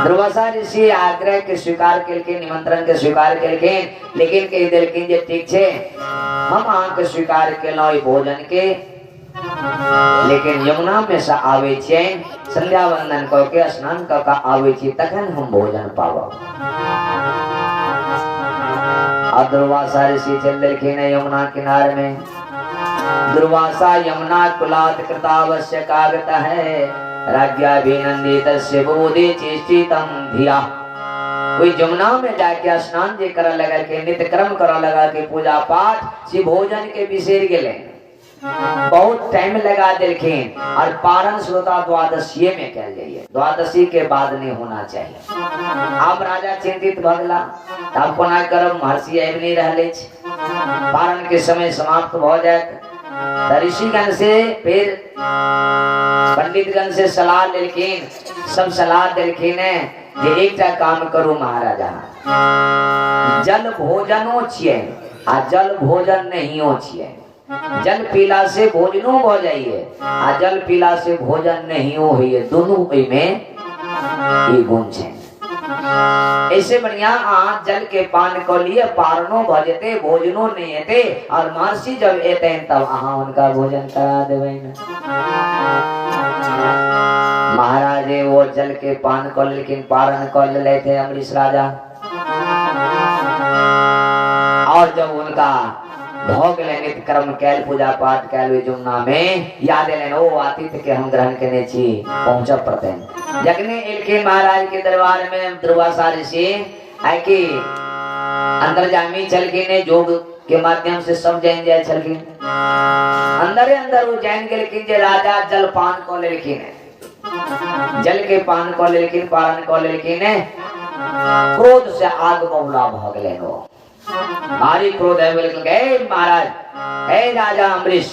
दुर्वासा ऋषि आग्रह के स्वीकार केलखिन, निमंत्रण के स्वीकार केलखिन। लेकिन कह देलखिन जे ठीक छे, हम अहाँ के स्वीकार केलहुं भोजन के, लेकिन यमुना में से आवे छे संध्या वंदन करके स्नान करके आवे छे तखन हम भोजन पावब। दुर्वासा ऋषि चल देलखिन यमुना किनारे में। दुर्वासा यमुना कुलात कृतावश्य कागत है राज्याभिनंदितस्य बोधे चेष्टितम धिया। कोई यमुना में जाके स्नान जे कर लगा के नित्य कर्म कर लगा के पूजा पाठ से भोजन के बिसेर गेले। बहुत टाइम लगा देलखिन और पारण श्रोता द्वादशी में कह जाइए, द्वादशी के बाद नहीं होना चाहिए। अब राजा चिंतित भगला तब कोना करब महर्षि आबि नहीं रहले छ, पारण के समय समाप्त हो जाए। ऋषिगण से फिर पंडितगण से सलाह लेलखिन, सब सलाह देलखिन जे एकटा काम करू महाराजा, जल भोजनो छिए आ जल भोजन नहियो छिए। जल पीला से भोजनो हो जाइए आ जल पीला से भोजन नहीं होइए, दोनों में ये गुण छे। ऐसे बढ़िया आज जल के पान को लिए पारणो भजते भोजनो नहीं हेते और महर्षि जब एते तब अहाँ उनका भोजन करा देवे न। महाराज वो जल के पान को लेकिन पारण को ले लेते अमरीश राजा। और जब उनका भोग लेने कर्म कैल पूजा पाठ कैल जुमना में याद लेन ओ आतिथ्य के हम ग्रहण करने छी पहुंच पड़ते हैं। जगने इनके महाराज के दरबार में दुर्वासा ऋषि है कि अंदर जामी चल के ने जोग के माध्यम से सब जान जाए चल के अंदर वो जान के लेकिन जे राजा जल पान को लेकिन जल के पान को लेकिन पारण को लेकिन क्रोध से आग बबूला भोग लेनो भारी क्रोध है। बोले महाराज हे राजा अम्बरीश,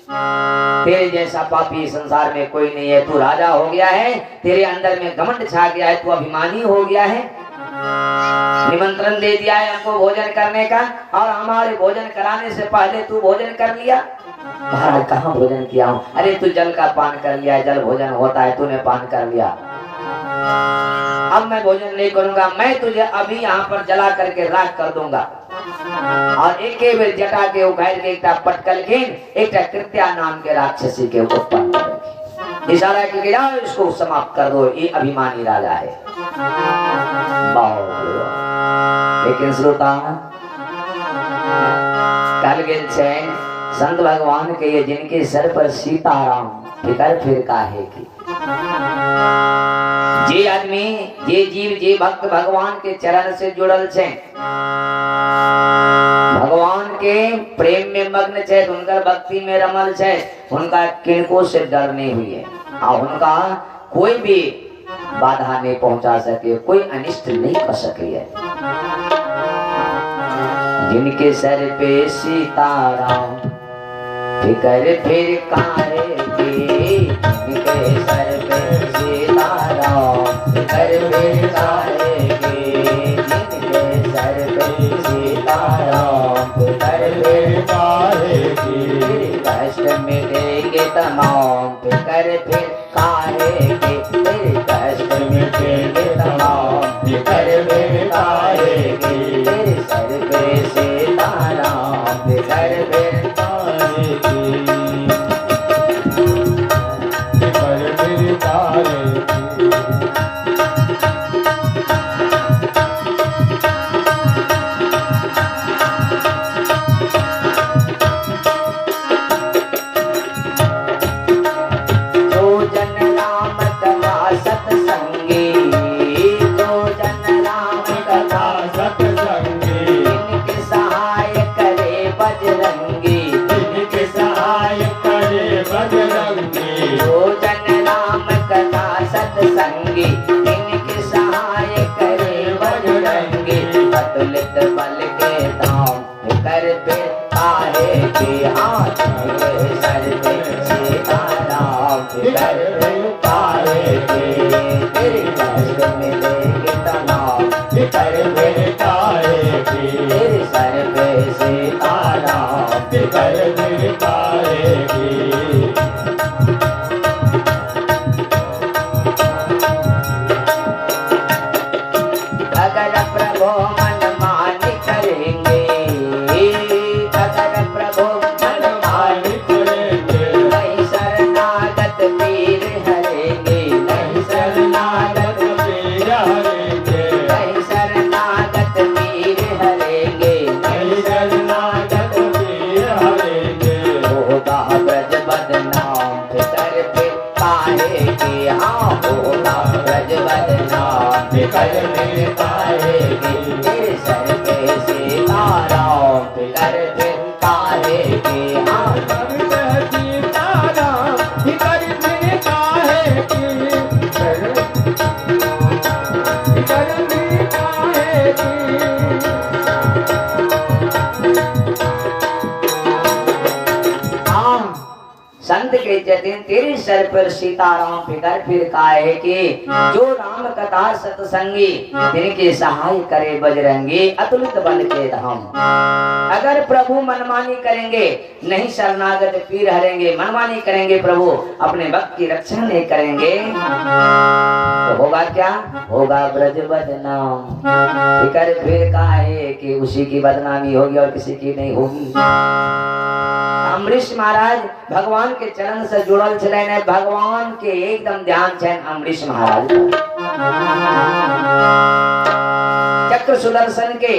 तेरे जैसा पापी संसार में कोई नहीं है। तू राजा हो गया है, तेरे अंदर में घमंड छा गया है, तू अभिमानी हो गया है। निमंत्रण दे दिया है हमको भोजन करने का और हमारे भोजन कराने से पहले तू भोजन कर लिया। महाराज कहाँ भोजन किया हूँ? अरे तू जल का पान कर लिया, जल भोजन होता है, तूने पान कर लिया। अब मैं भोजन नहीं करूंगा, मैं तुझे अभी यहाँ पर जला करके राख कर दूंगा। और एक बेर जटा के उखाड़ के एक पटकल के एक कृत्या नाम के राक्षसी के उत्पन्न करेंगे। इशारा करके जाओ इसको समाप्त कर दो, ये अभिमानी राजा है। लेकिन श्रोता कल गेल छे संत भगवान के ये जिनके सर पर सीताराम फिकर फिर का है कि जे आदमी जे जीव जे भक्त भगवान के चरण से जुड़ल छे, भगवान के प्रेम में मग्न छे, उनका भक्ति में रमल छे, उनका किनको से डर नहीं हुई है और उनका कोई भी बाधा नहीं पहुंचा सके, कोई अनिष्ट नहीं कर सके है। जिनके सर पे सीताराम फिकर फिर काहे की, जिनके सर पे सीताराम फिकर फिर काहे की, जिनके सर पे सीताराम फिकर फिर काहे की, कष्ट मिटेंगे तमाम फिकर फिर काहे की, तेरे कष्ट मिटेंगे तमाम फिकर फिर काहे की, तेरे सर पे सीताराम फिकर फिर काहे की, फिकर फिर काहे की। इनके सहाय करे बजरंगी, अतुलित बल के दाम फिकर फिर काहे की, हाथ मेरे सर पे सीताराम फिकर फिर काहे की, तेरे कष्ट मिलेंगे तमाम फिकर फिर काहे की, तेरे सर पे सीताराम फिकर फिर काहे की। काहे की, हाँ होगा ब्रज बदनाम फिकर फिर काहे की, तेरे सर पे सीताराम फिकर फिर काहे की, हाँ सीताराम फिकर फिर काहे की, फिकर फिर काहे की। संत कहते हैं तेरे सर पर सीताराम फिकर फिर काहे की, जो राम कथा सत्संगी तिनके सहाय करे बजरंगी अतुलित बल के धाम। अगर प्रभु मनमानी करेंगे नहीं शरणागत पीर हरेंगे, मनमानी करेंगे प्रभु अपने भक्त की रक्षा नहीं करेंगे तो होगा क्या, होगा ब्रज बदनाम फिकर फिर काहे की, उसी की बदनामी होगी और किसी की नहीं होगी। अम्बरीश महाराज भगवान के चरण से जुड़ल चले, भगवान के एकदम ध्यान छन अम्बरीश महाराज। चक्र सुदर्शन के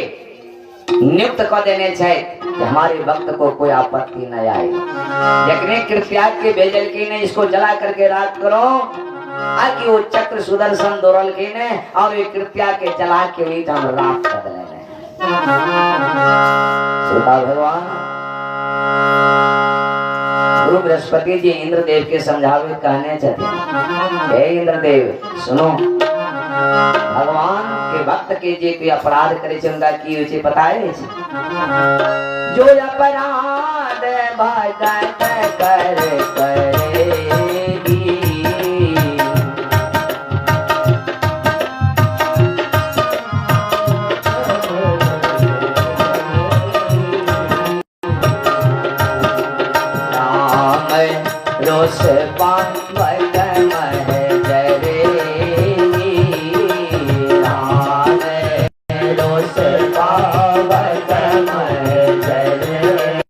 नियुक्त कर देने छे कि हमारे भक्त को कोई आपत्ति न आए। जखने कृपया के भेजल की ने इसको जला करके राख करो, आकि वो चक्र सुदर्शन दौड़ल की ने और ये कृपया के जला के वही हम राख कर देने। श्रोता भगवान गुरु बृहस्पति जी इंद्रदेव के समझावे कहने चाहते, हे इंद्रदेव सुनो, भगवान के भक्त के जे कोई अपराध करे उनका की होय छै पता है? जो अपराध भगत कर करेगी, रोष पावक मह जरेगी, राम रोष पावक मह जरेगी।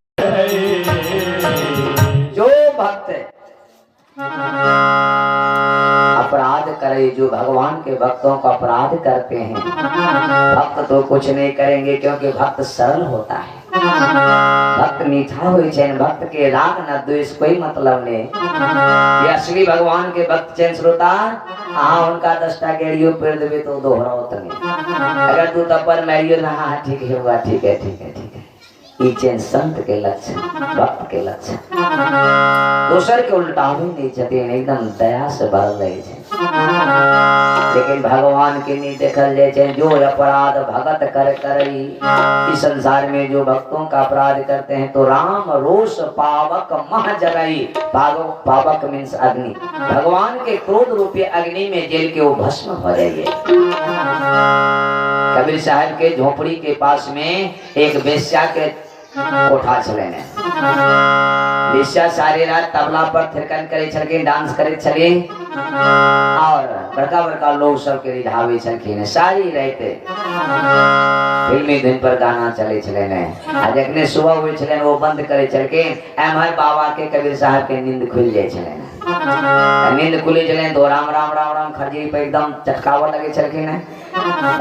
जो भक्त अपराध करे, जो भगवान के भक्तों का अपराध करते हैं, भक्त तो कुछ नहीं करेंगे क्योंकि भक्त सरल होता है, भक्त मीठा हुई चैन, भक्त के राग न द्वेष कोई मतलब नहीं। ये असली भगवान के भक्त चैन श्रोता, हाँ उनका 10टा गेड़ियों पेड़ देवे तो दोहराओ नहीं। अगर तू तपर मैरियो ना, हाँ ठीक है हुआ, ठीक है ठीक है ठीक है, ये चैन संत के लक्षण, भक्त के लक्षण। दूसर के उल्टावे नहीं चाहते, एकदम दया से भरल रहे छे। लेकिन भगवान के नहीं देखल जाए, जो अपराध भगत कर करई, इस संसार में जो भक्तों का अपराध करते हैं तो राम रोष पावक मह जरई, पावक मीन्स अग्नि, भगवान के क्रोध रूपी अग्नि में जेल के वो भस्म हो जाइए। कबीर साहब के झोपड़ी के पास में एक वेश्या के कोठा चले, वेश्या सारी रात तबला पर थिरकन करे छलके, डांस करे छले और बड़का बड़का लोग सब के रिझावे छलखिन, सारी रहते फिल्मी धुन पर गाना चले छले ने। आज जखने सुबह हुए छले वो बंद करे छलके, एमहर बाबा के कबीर साहब के नींद खुल जाए छले, नींद खुले चले तो राम राम राम राम खरजी पे एकदम चटकावा लगे छलखिन।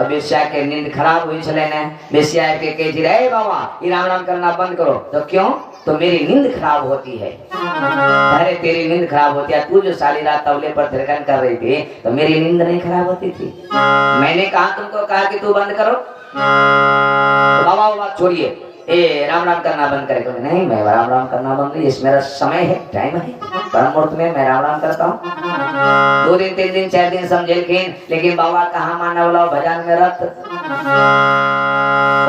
वेश्या के नींद खराब हुई छले ने, वेश्या के कहे छी रे बाबा ये राम राम करना बंद करो। तो क्यों? तो मेरी नींद खराब होती है। अरे तेरी नींद खराब होती है, तू जो सारी रात तबले पर थिरकन कर रही थी तो मेरी नींद नहीं खराब होती थी। मैंने कहा तुमको कहा कि तू बंद करो, तो बाबा वो बात छोड़िए, ए राम राम करना बंद करे। तो नहीं मैं राम राम करना बंद नहीं, इस मेरा समय है, टाइम है, परम मुहूर्त में मैं राम राम करता हूँ। 2 दिन 3 दिन 4 दिन समझेलखिन, लेकिन बाबा कहाँ मानने वाला भजन में रत।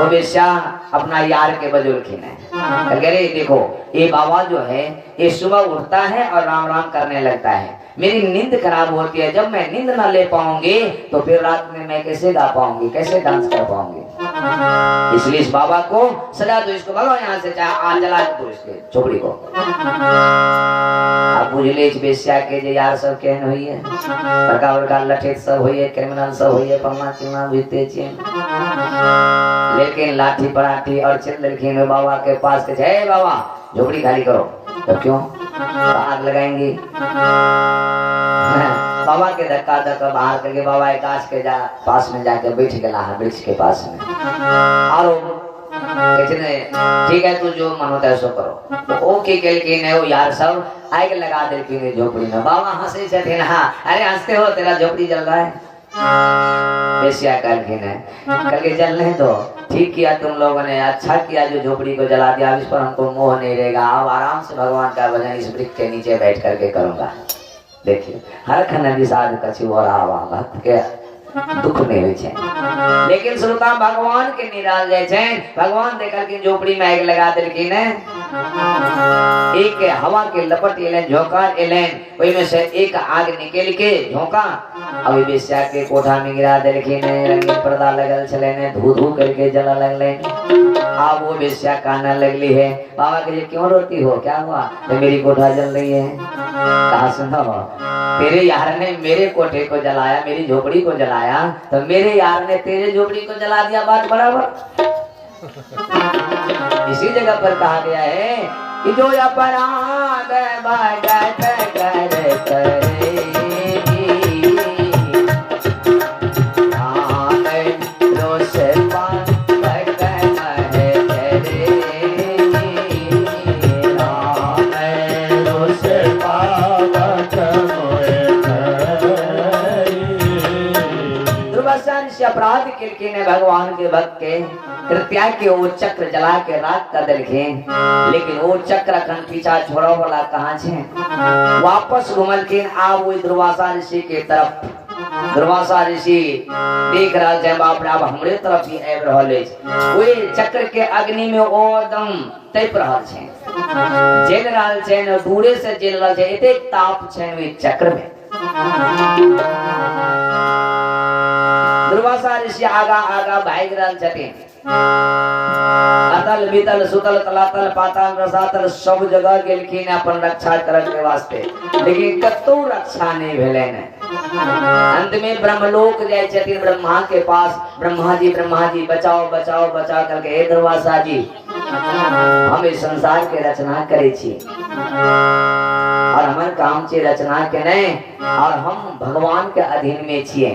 वो वेश्या अपना यार के बजुलखिन है, अरे देखो ये बाबा जो है ये सुबह उठता है और राम राम करने लगता है, मेरी नींद खराब होती है, जब मैं नींद ना ले पाऊंगी तो फिर रात में मैं कैसे गा पाऊंगी, कैसे डांस कर पाऊंगी। इसलिए इस बाबा को सजा दो, इसको भगो यहाँ से, चाहे जला दो इसके झोपड़ी को। अब बुझले इस वेश्या के जे यार सब केहन हुई है, बड़का बड़का लठेत सब हुई है, क्रिमिनल सब हुई है, पन्ना चिन्ना बुझते छिए, लेकिन लाठी पराठी और चिल लड़की बाबा के पास के जय बाबा झोपड़ी खाली करो। तो क्यों? आग लगाएंगी। बाबा के धक्का धक्का बाहर करके बाबा एक गाछ के पास में जाके बैठ गया है, वृक्ष के पास में, और ठीक है, तू जो मन होता है सो करो। ओके कल के ने वो यार सब आग लगा दे के झोपड़ी में। बाबा हंसे छठे ना, अरे हंसते हो, तेरा झोपड़ी जल रहा है। बेसिया कल के जलने दो, ठीक किया तुम लोगों ने, अच्छा किया जो झोपड़ी को जला दिया। अब इस पर हमको मोह नहीं रहेगा, अब आराम से भगवान का भजन इस वृक्ष के नीचे बैठ करके करूंगा। देखिए हर खन विषाद कछु और आवा भक्त के दुख में हुई छे, लेकिन श्रोता भगवान के निराल जाए छे। भगवान देखल के झोपड़ी में आग लगा देलखिन, एक हवा के लपट एलेन, झोंका एलेन, ओई में से एक आग निकल के झोंका अभी बेस्या के कोठा में गिरा देलखिन। रंगीन पर्दा लगल छले ने, धू धू करके जला लगले। अब वो बेस्या काना लगली है, बाबा के क्यों रोती हो, क्या हुआ? तो मेरी कोठा जल रही है। कहा सुनो, तेरे यार ने मेरे कोठे को जलाया, मेरी झोपड़ी को जलाया, तो मेरे यार ने तेरे झोपड़ी को जला दिया, बात बराबर। इसी जगह पर कहा गया है कि जो अपराध भगत कर करेगी, राम रोष पाप कर करेगी, राम रोष पाप से अपराध किरकी ने भगवान के भक्त के कृत्या के वो चक्र जला के राख कर देलखे, लेकिन वो चक्र अखन पीछा छोड़ो वाला कहाँ छे? वापस घुमल के आ वो दुर्वासा ऋषि के तरफ। दुर्वासा ऋषि देख रहा है बाप रे, अब हमरे तरफ ही आब रहल है। वो चक्र के अग्नि में ओदम तैप रहल छे, जेल रहल छे न, दूरे से जेल रहल छे, एते ताप छे वे चक्र में। दुर्वासा ऋषि आगा आगा भाग रहल छथिन। अतल बीतल सुतल तलातल पाताल रसातल सब जगह गेलखिन अपन रक्षा करय के वास्ते, लेकिन कतौ रक्षा नहीं भेलैन। अंत में ब्रह्मलोक जाय छथिन, ब्रह्मा के पास। ब्रह्मा जी बचाओ बचाओ बचाओ करके, हे दुर्वासा जी, हम इस संसार के रचना करे छी और हमारे काम छे रचना के नहीं, और हम भगवान के अधीन में छिए।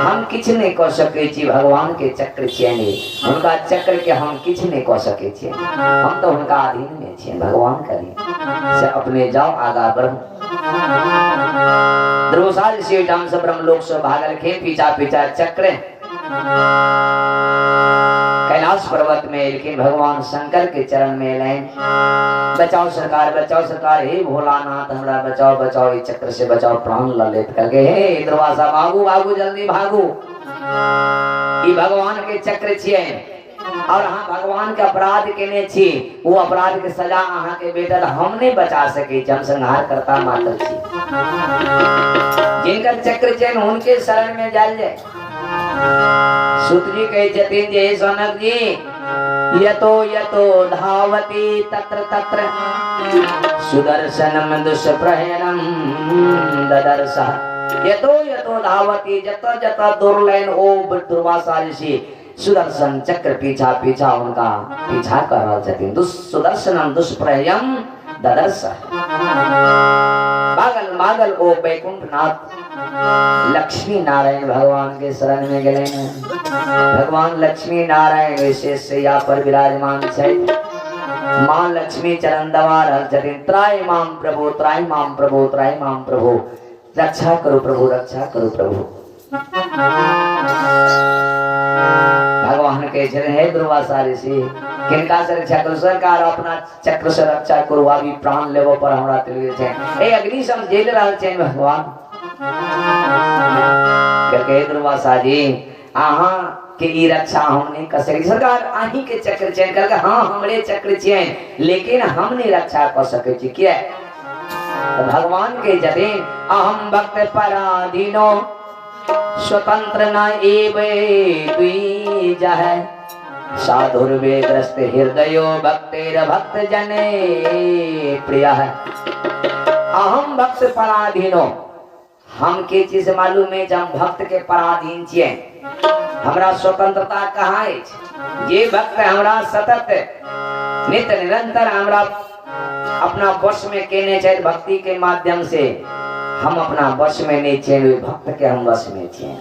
हम किछ नहीं कह सके छी, भगवान के चक्र छिए, उनका चक्र के हम किछ नहीं कह सके छी। हम तो उनका अधीन में छिए, भगवान के अधीन से अपने जाओ आगा बढ़ो। दुर्वासा ऋषि टाइम से ब्रह्मलोक से भागल के पीछा पीछा चक्र कैलाश पर्वत में, लेकिन भगवान शंकर के चरण में लें, बचाओ सरकार, हे भोलानाथ हमरा बचाओ बचाओ, इस चक्र से बचाओ, प्राण ललित करके। हे दुर्वासा भागू भागू जल्दी भागू, ई भगवान के चक्र छिए और हाँ भगवान के अपराध केने छी, वो अपराध के सजा अहाँ के बेटा हम नहीं बचा सके, हम संहार करता मात्र छी। जिनका चक्र चैन उनके शरण में जाल जाए। सूत जी कहे छथिन जे सनक जी, यतो धावती तत्र तत्र सुदर्शनम दुष्प्रहरणम ददर्शः। यतो धावती, जत जत दुर्लैन ओ दुर्वासा ऋषि सुदर्शन चक्र पीछा पीछा उनका पीछा कर रहा छथिन। सुदर्शनम दुष्प्रहरणम ददर्शः। मागल ओ वैकुंठनाथ लक्ष्मी नारायण भगवान के शरण में गए। भगवान लक्ष्मी नारायण विशेष से यहाँ पर विराजमान है। मां लक्ष्मी चरण दबा रहल छथिन, त्राय माम प्रभु, त्राय माम प्रभु, त्राय माम प्रभु, रक्षा करो प्रभु, रक्षा करो प्रभु। भगवान के चरण है दुर्वासा ऋषि, किनका से रक्षा करो? सरकार अपना चक्र से रक्षा करो, अभी प्राण लेवो पर हमरा तिलवे छे। ए अग्नि सम जेल रहल छे भगवान के दुर्वासा जी, आहा के ई रक्षा हम नहीं कर सके। सरकार आही के चक्र चैन करके, हाँ हमरे चक्र चैन, लेकिन हम नहीं रक्षा कर सके छी। क्या तो भगवान के जतिन अहम भक्त पराधीनो स्वतंत्र न एवे द्विजा है, साधुर्वे ग्रस्त हृदयो भक्तेर भक्त जने प्रिय है। अहम भक्त पराधीनो, हम के चीज मालूम है, जब भक्त के पराधीन छिए, हमरा स्वतंत्रता कहाँ है? ये भक्त हमरा सतत नित निरंतर हमरा अपना वश में केने चाहिए। भक्ति के माध्यम से हम अपना वश में नहीं चाहिए, भक्त के हम वश में चाहिए।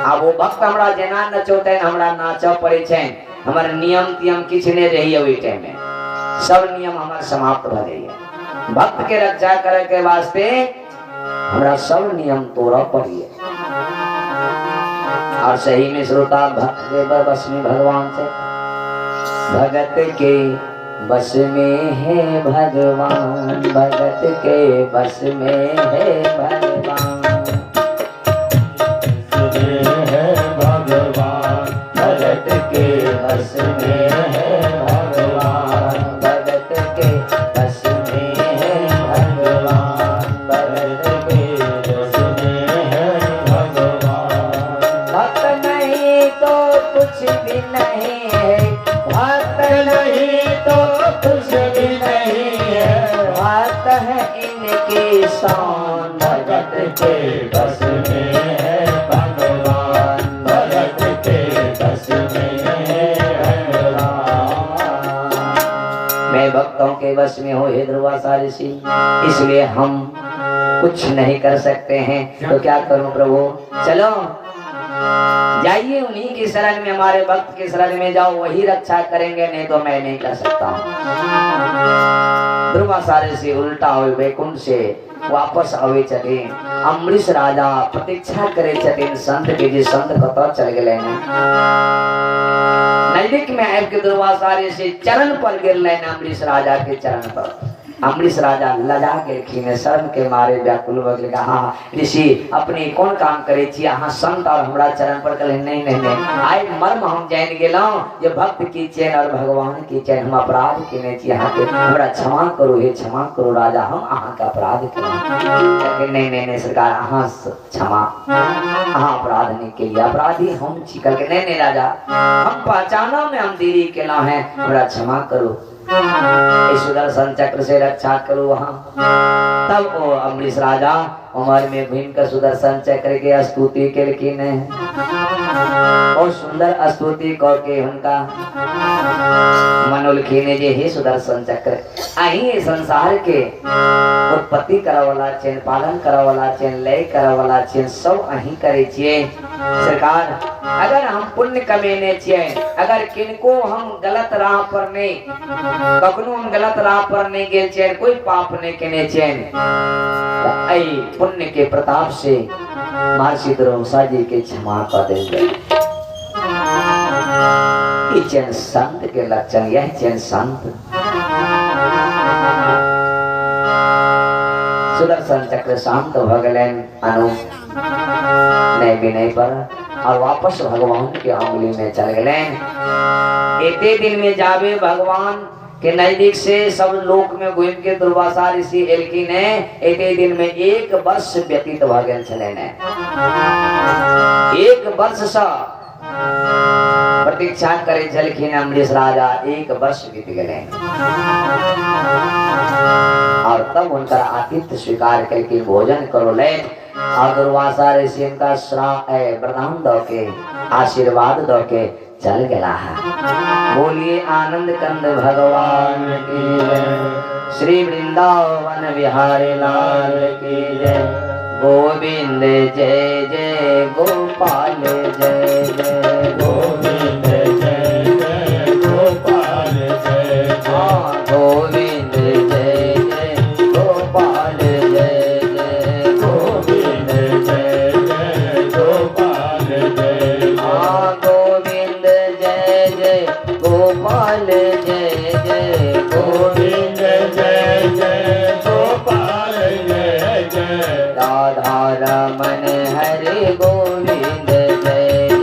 आ वो भक्त हमरा जेना नचोते हमरा नाचो पड़े छे हमर नियम तियम किछ ने रही ओई टाइम में सब नियम हमर समाप्त भ जाइए भक्त के रक्षा करे के वास्ते हमरा सब नियम तोड़ा पड़िए और सही में श्रोता भक्त के बस में भगवान से भगत के बस में है भगवान भगत के बस में है भगवान भगत के बस में है भगवान भगत के बस में है भगवान भगत के बस में है भगवान भक्त नहीं तो कुछ भी नहीं है भक्त नहीं तो कुछ भी नहीं है भक्त है इनकी शान भगत के बस में है भगवान भगत के बस में है भगवान मैं भक्तों के बस में हो हे ध्रुवासा ऋषि इसलिए हम कुछ नहीं कर सकते हैं तो क्या करूं प्रभु चलो जाइए उन्हीं की शरण में हमारे भक्त की शरण में जाओ वही रक्षा करेंगे नहीं तो मैं नहीं कर सकता ध्रुवासा ऋषि उल्टा हुए वैकुंठ से वापस आवे चले अम्बरीश राजा प्रतीक्षा करे चले संत के जी संत कत चल गए नजदीक में आए के ध्रुवासा ऋषि चरण पर गिर लेने अम्बरीश राजा के चरण पर अम्बरीश राजा लजा के खीने शर्म के मारे व्याकुल हो गए हाँ ऋषि अपने कौन काम करे छी अहाँ संत और हमरा चरण पर कहले नहीं नहीं नहीं आइ मर्म हम जान गेलौं जे भक्त की चैन और भगवान की चैन हम अपराध केने छी अहाँ के हमरा क्षमा करू हे क्षमा करू राजा हम अहाँ का अपराध केने नहीं नहीं नहीं सरकार अहाँ क्षमा अहाँ अपराध नहीं के लिए अपराधी हम छी कहले नहीं नहीं राजा हम पहचानो में हम देरी केला है हमरा क्षमा करू सुदर्शन चक्र से रक्षा करो वहाँ तब वो अम्बरीश राजा उमर में भीम का सुदर्शन चक्र के स्तुति के लेकिन और सुंदर स्तुति करके उनका मनोल खीने जे हे सुदर्शन चक्र अही संसार के उत्पत्ति करा वाला चैन पालन करा वाला चैन लय करा वाला चैन सब अही करे छिए सरकार अगर हम पुण्य कमेने छिए अगर किनको हम गलत राह पर नहीं कखनो हम गलत राह पर नहीं गेल छिए कोई पाप नहीं केने छिए आई पुण्य के प्रताप से महर्षि ध्रुवसा जी के क्षमा कर देंगे चैन संत के लक्षण यह चैन संत सुदर्शन चक्र शांत भगलेन अनु नहीं भी नहीं पर और वापस भगवान के अंगुली में चल गए एते दिन में जावे भगवान के नजदीक से सब लोक में घूम के दुर्वासा ऋषि एलकी ने एते दिन में 1 वर्ष व्यतीत भ गेल छले ने 1 वर्ष से प्रतीक्षा करे छलखिन अम्बरीश राजा 1 वर्ष बीत गए और तब उनका आतिथ्य स्वीकार करके भोजन करो ले और दुर्वासा ऋषि उनका वरदान दो के आशीर्वाद दो के चल गया है बोलिए आनंद कंद भगवान की जय श्री वृंदावन बिहारी लाल की जय गोविंद जय जय गोपाल जय जय गोविंद जय जय गोपाल जय जय गोविंद जय जय गोपाल जय जय गोविंद जय जय गोपाल जय गोविंद जय जय गोपाल जय जय गोविंद जय जय गोपाल जय जय राधा रमन हरे गोविंद जय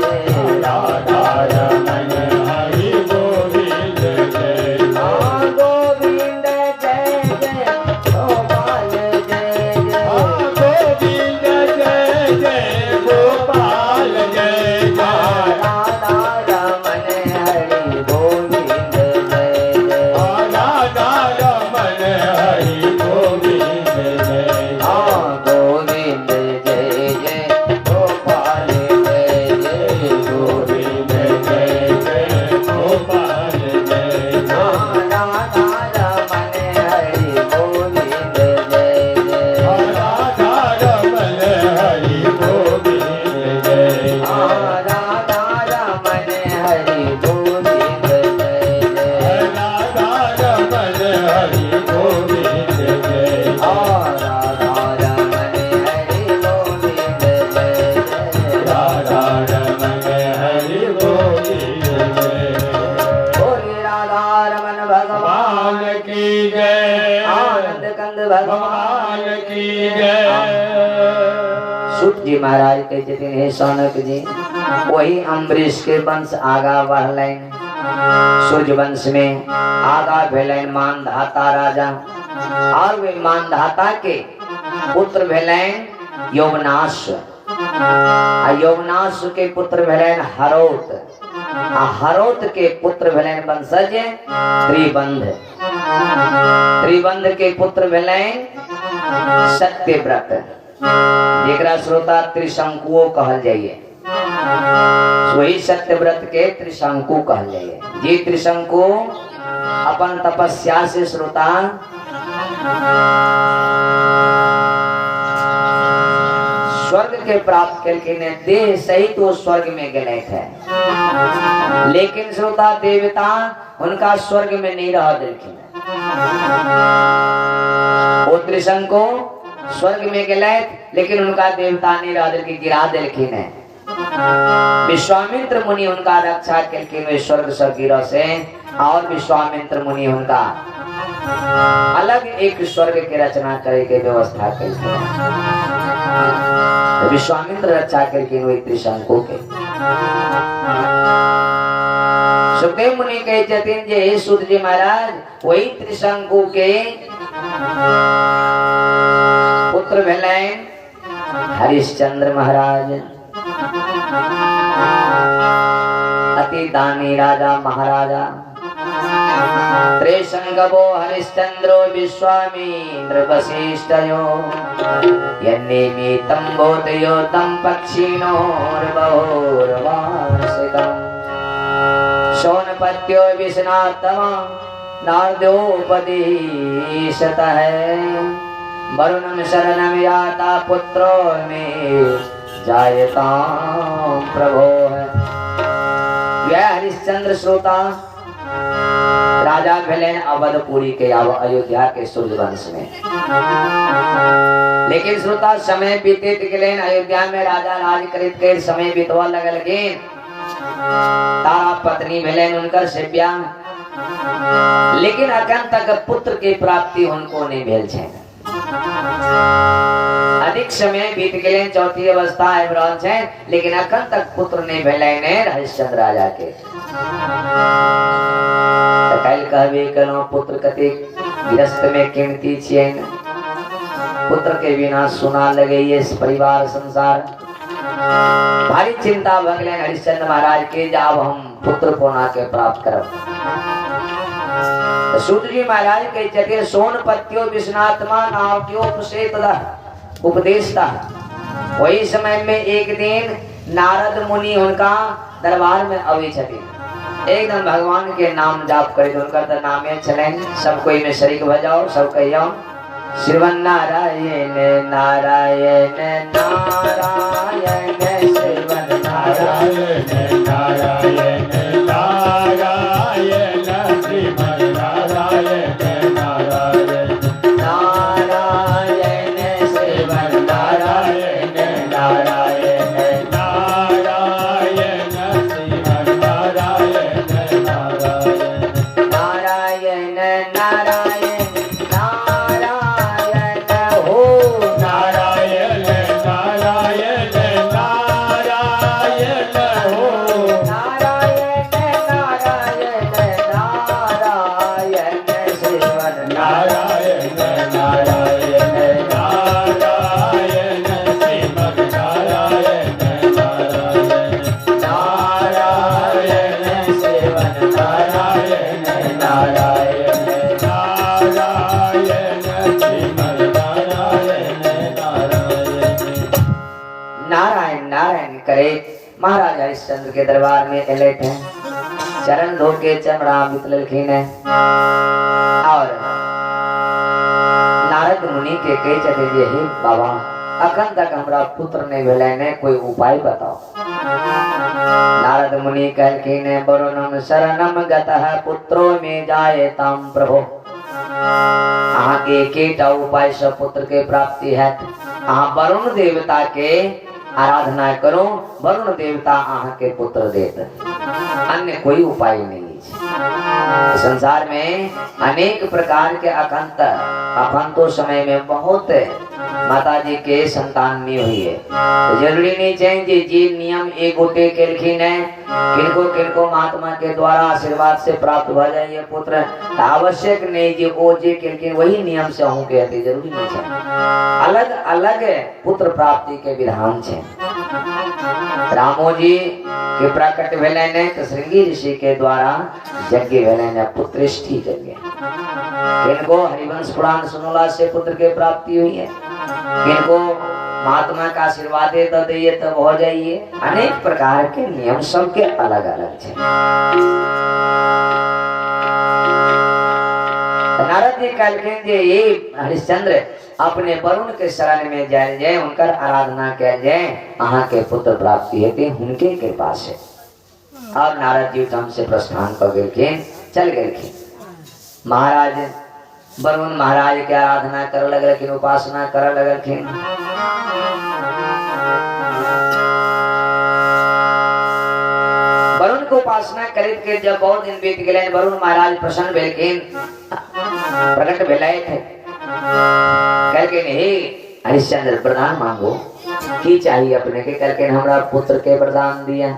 लाल की जय। सूत जी महाराज कहते थे हे सौनक जी वही अम्बरीश के वंश आगा बढ़लन सूर्य वंश में आगा भेलन मानधाता राजा और वे मानधाता के पुत्र भेलन यौवनाश यौवनाश के पुत्र भेलन हरोत हरोत के पुत्र भेलन वंशज त्रिबंध त्रिबंध के पुत्र भेलन सत्यव्रत जेकरा श्रोता त्रिशंकुओं कहल जाइए वही सत्यव्रत के त्रिशंकु कहल जाइए। जी त्रिशंकु अपन तपस्या से श्रोता स्वर्ग के प्राप्त करके देह सहित वो स्वर्ग में गए थे लेकिन श्रोता देवता उनका स्वर्ग में नहीं रह दिलखिन। वो त्रिशंकु स्वर्ग में गए लेकिन उनका देवता नहीं रह दिल गिरा दिलखिन है। विश्वामित्र मुनि उनका रक्षा करके वे स्वर्ग से गिरो से और विश्वामित्र मुनि उनका अलग एक स्वर्ग की रचना करे के व्यवस्था करके तो विश्वामित्र रक्षा करके वे त्रिशंकु के सुखदेव मुनि कहे जतिन जे सूत जी महाराज वही त्रिशंकु के पुत्र भेलन हरिश्चंद्र महाराज अति दानी राजा महाराजा त्रिशंकवो हरिश्चंद्रो विश्वामित्र वसिष्ठयो यन्निमितं बोधयो तं पक्षिणोर्बहुर्वार्षिकम् शौनपत्यो विष्णात्तमा नारदोपदेशतः वरुणं शरणं याता पुत्रो में जायता प्रभो है। यह हरिश्चंद्र श्रोता राजा भेलन अवधपुरी के अयोध्या के सूर्यवंश में लेकिन श्रोता समय बीते गेलेन अयोध्या में राजा राज करित के समय बीतवा लगल गेन तारा पत्नी भेलन उनकर सेव्या लेकिन अखन तक पुत्र के प्राप्ति उनको नहीं भेल छै। अधिक समय बीत गए चौथी अवस्था आबि छे लेकिन अखन तक पुत्र नहीं भेलन हरिश्चंद्र राजा के। कल कहबे कनो पुत्र कते गृहस्थ में कीमती छियन पुत्र के बिना सुना लगे ये परिवार संसार भारी चिंता भ गेलन हरिश्चंद्र महाराज के जब हम पुत्र पोना के प्राप्त करब। सूत जी महाराज के चते सोनपत्यो विष्णात्मा उपदेश था। वही समय में एक दिन नारद मुनि उनका दरबार में अवे छथिन एकदम भगवान के नाम जाप करे उनका तो नामे चलें सब कोई में शरीक हो जाओ सब कहियो श्रीवन नारायण नारायण नारायण श्रीवन नारायण नारायण नारायण श्रीमन नारायण नारायण नारायण श्रीमन नारायण नारायण नारायण श्रीमन नारायण नारायण नारायण नारायण महाराज हरिश्चंद्र के दरबार में एले थे चरण धो के चमड़ा बितलखिन है और नारद मुनि के कहे चले हे बाबा अखन तक हमरा पुत्र नहीं भेले ने कोई उपाय बताओ। नारद मुनि कहलखिन वरुणम शरणम गतः पुत्रो में जायताम प्रभो अहाँ के एकेटा उपाय से पुत्र के प्राप्ति है अहाँ वरुण देवता के आराधना करो वरुण देवता आहा के पुत्र देत अन्य कोई उपाय नहीं है। संसार में अनेक प्रकार के अखंतो समय में बहुत माता जी के संतान नहीं हुई है। तो जरूरी नहीं चाहिए जी नियम एक गोटे के लिखीन है किनको महात्मा के द्वारा आशीर्वाद से प्राप्त हो जाए पुत्र, आवश्यक नहीं जी ओ जे के वही नियम से हूँ कहते, जरूरी नहीं है। अलग अलग पुत्र प्राप्ति के विधान है। रामो जी के प्रकट भेले ने तो श्रृंगी ऋषि के द्वारा यज्ञ भेले ने पुत्रेष्ठी यज्ञ। किनको हरिवंश पुराण सुनोला से पुत्र के प्राप्ति हुई है, किनको महात्मा का आशीर्वाद दे तो दिए तब हो जाइए। अनेक प्रकार के नियम सबके अलग अलग है। नारद जी कहलखिन जे ये हरिश्चंद्र अपने वरुण के शरण में जाए जाए, उनकर आराधना किया जाए, अहाँ के पुत्र प्राप्ति हेतु उनके कृपा से। और नारद जी उठम से प्रस्थान कर गए, चल गए। महाराज वरुण महाराज के आराधना कर लगलखिन, उपासना कर लगलखिन। वरुण को उपासना करित के जब बहुत दिन बीत गए, वरुण महाराज प्रसन्न भेलखिन, प्रकट भेलाए थे। कहलखिन हे हरिश्चंद्र वरदान मांगो, की चाहिए अपने के? कहलखिन हमरा पुत्र के वरदान दिया,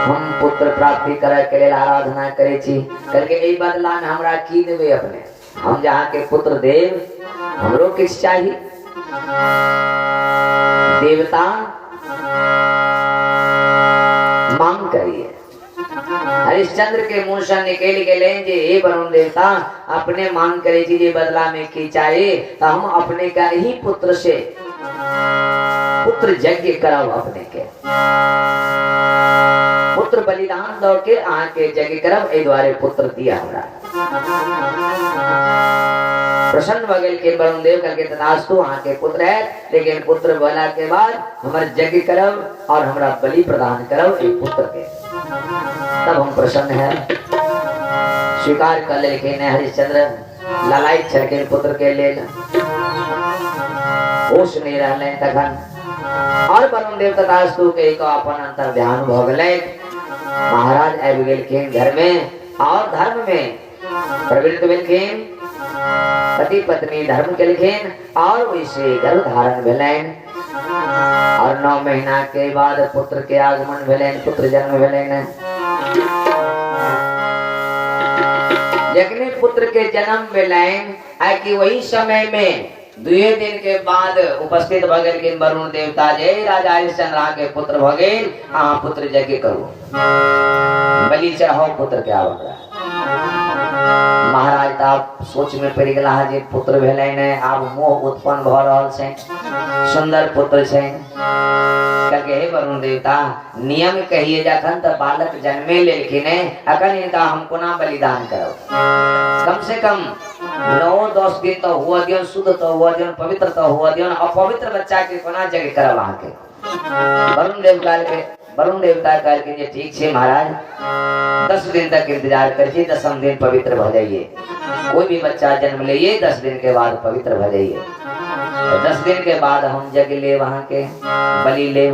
हम पुत्र प्राप्ति करे के लिए आराधना करे छी। करके यही बदला में हमरा की देवे अपने? हम जहाँ के पुत्र देव हमरो किस चाहिए? देवता मांग करिए। हरिश्चंद्र के मुंह से निकल गए जे हे वरुण देवता अपने मांग करे छी जे बदला में की चाहिए, तो हम अपने का ही पुत्र से पुत्र यज्ञ कराओ। अपने के पुत्र बलिदान दो के आके यज्ञ करब, ए द्वारे पुत्र दिया हमरा। प्रसन्न भगल के वरुण देव करके तथास्तु आके पुत्र है, लेकिन पुत्र बोला के बाद हमारे यज्ञ करब और हमरा बलि प्रदान करब एक पुत्र के, तब हम प्रसन्न है। स्वीकार कर लेकिन हरिश्चंद्र ललाई छलके पुत्र के लेल होश नहीं रहले तखन। और वरुण देव तथास्तु के को अपन अंतर ध्यान भ गए। महाराज आबि गेलखिन घर में और धर्म में प्रवृत्त भेलखिन, पति पत्नी धर्म केलखिन और वैसे गर्भ धारण भेलैन। और 9 महीना के बाद पुत्र के आगमन भेलैन, पुत्र जन्म भेलैन। जखने पुत्र के जन्म भेलैन आकि वही समय में 2 दिन के बाद उपस्थित भ गेलखिन वरुण देवता जे राजा हरिश्चंद्र के पुत्र भ गेल, अहाँ पुत्र यज्ञ करू, बलि चढ़ाओ पुत्र के आवला। महाराज त सोच में पड़ गला जे पुत्र भेलै ने, आब मोह उत्पन्न भ रहल छै, सुंदर पुत्र छै। कहलकै हे वरुण देवता नियम कहिए जखन त बालक जन्मे लेलखिन, अखन इनका हम कोना बलिदान करब? कम से कम 9-10 दिन तो हुआ दियन, शुद्ध तो हुआ दियन, पवित्र तो हुआ दियन, अपवित्र बच्चा के कोना यज्ञ करब अहाँ के? वरुण देवता कहल के ठीक है महाराज, 10 दिन तक इंतजार करिए, 10वें दिन पवित्र भ जाइए। कोई भी बच्चा जन्म लिए 10 दिन के बाद पवित्र भ जाइए। 10 दिन के बाद हम यज्ञ ले वहाँ के बलि ले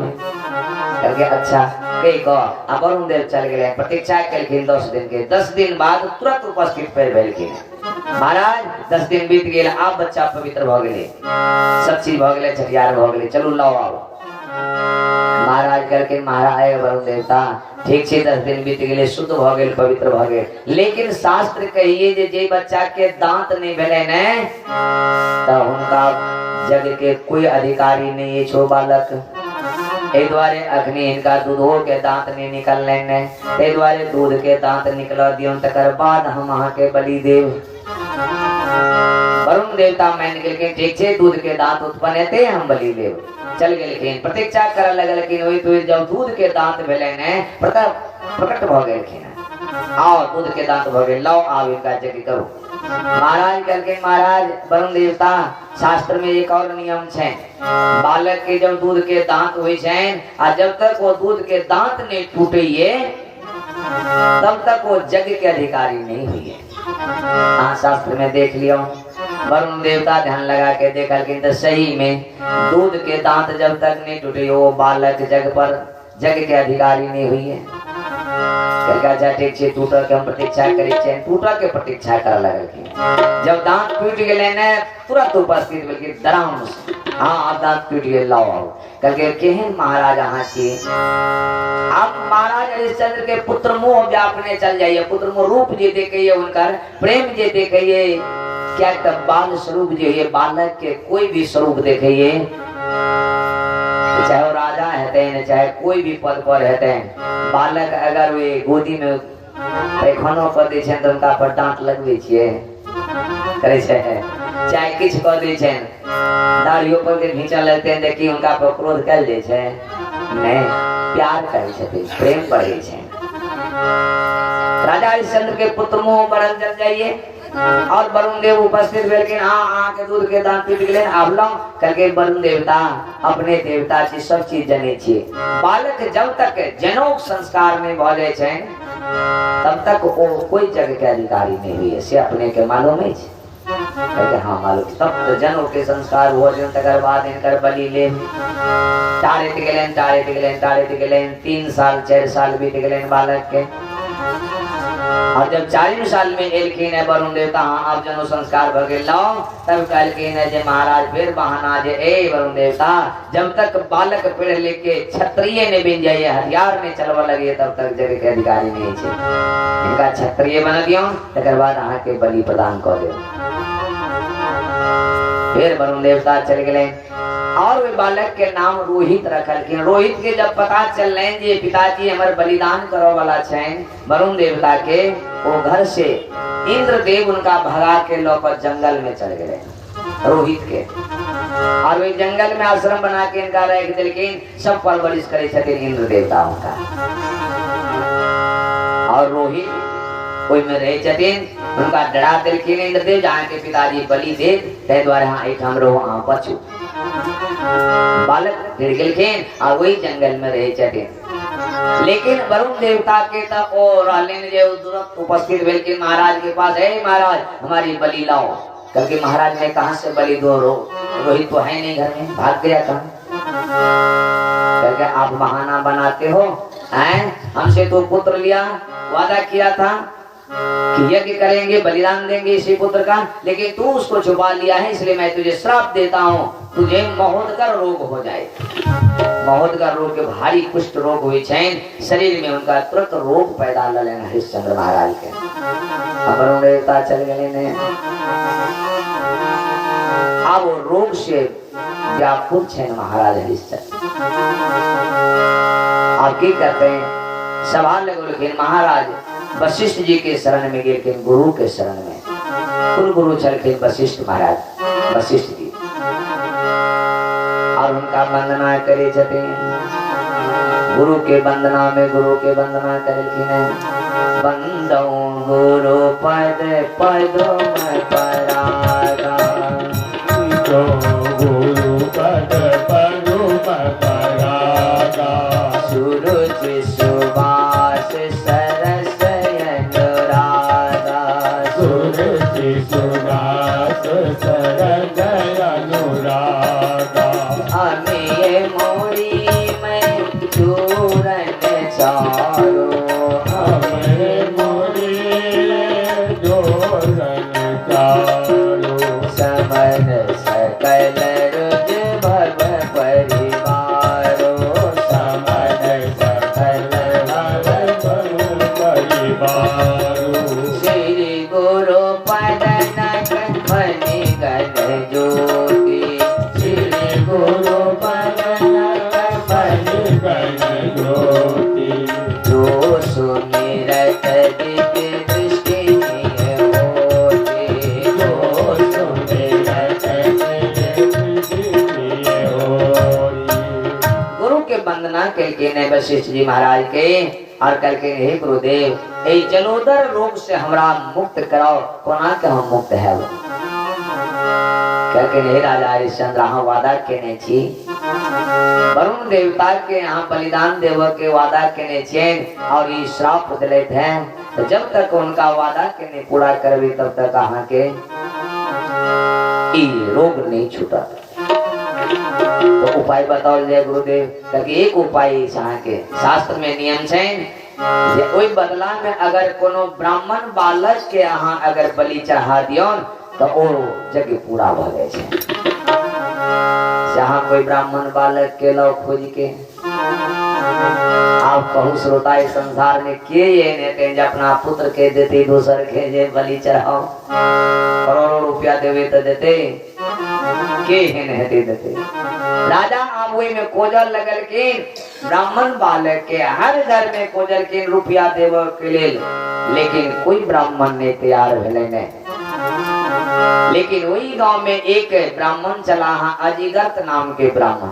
करके। अच्छा कही कह वरुण देव चल गए, प्रतीक्षा कलखिन 10 दिन के। 10 दिन बाद तुरंत उपस्थित पैर भेलखिन। महाराज 10 दिन बीत गए, आप बच्चा पवित्र भ गए, सब चीज भ गए, छठियार भ गए, चलू लाओ आओ। महाराज करके महाराज वरुण देवता ठीक से 10 दिन बीत गए, शुद्ध भ गए, पवित्र भ गए। लेकिन शास्त्र कहिए जे बच्चा के दांत नहीं भेले ने तो उनका जग के कोई अधिकारी नहीं है छो बालक। ए द्वारे अग्नि इनका दूधो के दांत नहीं निकलने ने, ए द्वारे दूध के दांत निकला दियो, तकर बाद हम अहाँ के बलि देव। वरुण देवता मान गेलखिन ठीक छे, दूध के दांत उत्पन्न हेते हम बलि देव। चल गेलखिन, प्रतीक्षा कर लगलखिन, वही तो जब दूध के दांत भेले ने प्रकट भ गेलखिन, आओ दूध के दांत भ गेल, लाओ आब इनका यज्ञ करो। महाराज कहलखिन महाराज वरुण देवता शास्त्र में एक और नियम है, बालक के जब दूध के दांत हुई छेन आ जब तक वो दूध के दांत नहीं टूटे तब तक वो यज्ञ के अधिकारी नहीं हुई है। शास्त्र में देख लियो। वरुण देवता ध्यान लगा के देखा कि सही में दूध के दांत जब तक नहीं टूटे वो बालक जग के अधिकारी नहीं हुई है। अच्छा ठीक छे टूटा के हम प्रतीक्षा करी छे टूटा के प्रतीक्षा कर लगल के जब दांत टूट गेले ने तुरंत उपस्थित बल्कि दराम हां दांत टूट गेल लाओ करके केहन महाराज अहां छी आप महाराज हरिश्चंद्र के पुत्र मोह व्यापने चल जाइए पुत्र मोह रूप जे देखिए उनकर प्रेम जे देखिए क्या तब बाल स्वरूप जो ये बालक के कोई भी स्वरूप देखिए चाहे वो राजा रहते हैं चाहे कोई भी पद पर रहते हैं बालक अगर वे गोदी में पैखाना कर दे छे तो उनका पर डांट लगवे छिए करे छे चाहे किछ कर दे छे दाढ़ियों पर के घिंचा लेते हैं देखिए उनका पर क्रोध कर दे छे नहीं प्यार करे छे प्रेम बढ़े छे राजा हरिश्चंद्र के पुत्र मोह बढ़न चल जाइए और वरुण देव उपस्थित भेल के के दूध के दांत टूट गेले आवलो करके वरुण देवता अपने देवता की सब चीज जने छी बालक जब तक जनोक संस्कार में भ जाय छै तब तक वो कोई जगह के अधिकारी नहीं हुई से अपने के मालूम है कहते हाँ मालूम तब तो जनों के संस्कार हो जन तकर बाद इनकर बलि ले तारे टिकलेन 3 साल 4 साल बीत गेलेन बालक के और जब 40 साल में एलखिन है वरुण देवता हाँ अब जनो संस्कार भ गेल तब कहलखिन है जे महाराज फिर बहाना जे ए वरुण देवता जब तक बालक पेड़ लेके क्षत्रिय ने बन जाइए हथियार में चलवा लगे तब तक जगह के अधिकारी नहीं छे इनका क्षत्रिय बना दियो तकर बाद अहाँ के बलि प्रदान कर दे फिर वरुण देवता चल गए और वे बालक के नाम रोहित रखलखिन रोहित के जब पता चल जे पिताजी हमर बलिदान करो वाला छन वरुण देवता के वो घर से इंद्रदेव उनका भगा के लेकर जंगल में चल गए रोहित के और वे जंगल में आश्रम बना के इनका रख दिलखिन सब परवरिश करे छथिन इंद्र देवताओं का और रोहित कोई में रहे छथिन उनका डरा दिलखिन इंद्रदेव जहाँ के पिताजी बलि दे ते द्वारा हाँ एक हम रहो हाँ बचू बालक गिर गेलखिन और वही जंगल में रहे छथिन लेकिन वरुण देवता के तब और रहलेन जे तुरंत उपस्थित भेल के महाराज के पास है महाराज हमारी बलि लाओ क्योंकि महाराज ने कहां से बलि दो रोहित तो है नहीं घर में भाग गया कहां करके आप बहाना बनाते हो हैं हमसे तो पुत्र लिया वादा किया था कि यज्ञ करेंगे बलिदान देंगे इसी पुत्र का लेकिन तू उसको छुपा लिया है इसलिए मैं तुझे श्राप देता हूँ तुझे महोदकर रोग हो जाए महोदकर रोग के भारी कुष्ठ रोग हुई चैन शरीर में उनका तुरंत रोग पैदा लगे हरिश्चंद्र महाराज के वरुण देवता चल गए ने अब रोग से व्याकुल छेन महाराज हरिश्चंद्र आप की करते हैं सवाल लगे महाराज वशिष्ठ जी के शरण में गए गुरु के शरण में कुल गुरु चल के वशिष्ठ महाराज वशिष्ठ जी और उनका वंदना करे छथिन गुरु के वंदना में गुरु के वंदना करे वंदो गुरु पद पदो में परागा गुरु पद पदो में परागा सूरज सुबास वशिष्ठ जी महाराज के और कल के हे गुरुदेव ए जलोदर रोग से हमरा मुक्त कराओ कोना के हम मुक्त है कल के हे राजा हरिश्चंद्र हाँ वादा केने छी वरुण देवता के यहाँ बलिदान देव के वादा केने छेन और ये श्राप दिले थे तो जब तक उनका वादा केने पूरा करबी तब तक अहाँ के रोग नहीं छूटा तो उपाय बताओ जय गुरुदेव क्योंकि एक उपाय के शास्त्र में नियम है जे ओई बदला में अगर कोनो ब्राह्मण बालक के यहाँ अगर बलि चढ़ा दियो तो ओ जग पूरा भ जाय छै। जहाँ कोई ब्राह्मण बालक के लो खोज के आप कहू श्रोता इस संसार में के ये नेते अपना पुत्र के देते दूसर के जे बलि चढ़ाओ करोड़ों रुपया देवे तो देते के है नहते देते। राजा आप वही में कोजल लगल के ब्राह्मण बालक के हर घर में कोजल के रुपया देव के लेल, लेकिन कोई ब्राह्मण ने तैयार भेले ने। लेकिन वही गांव में एक ब्राह्मण चला हाँ अजिगर्त नाम के ब्राह्मण।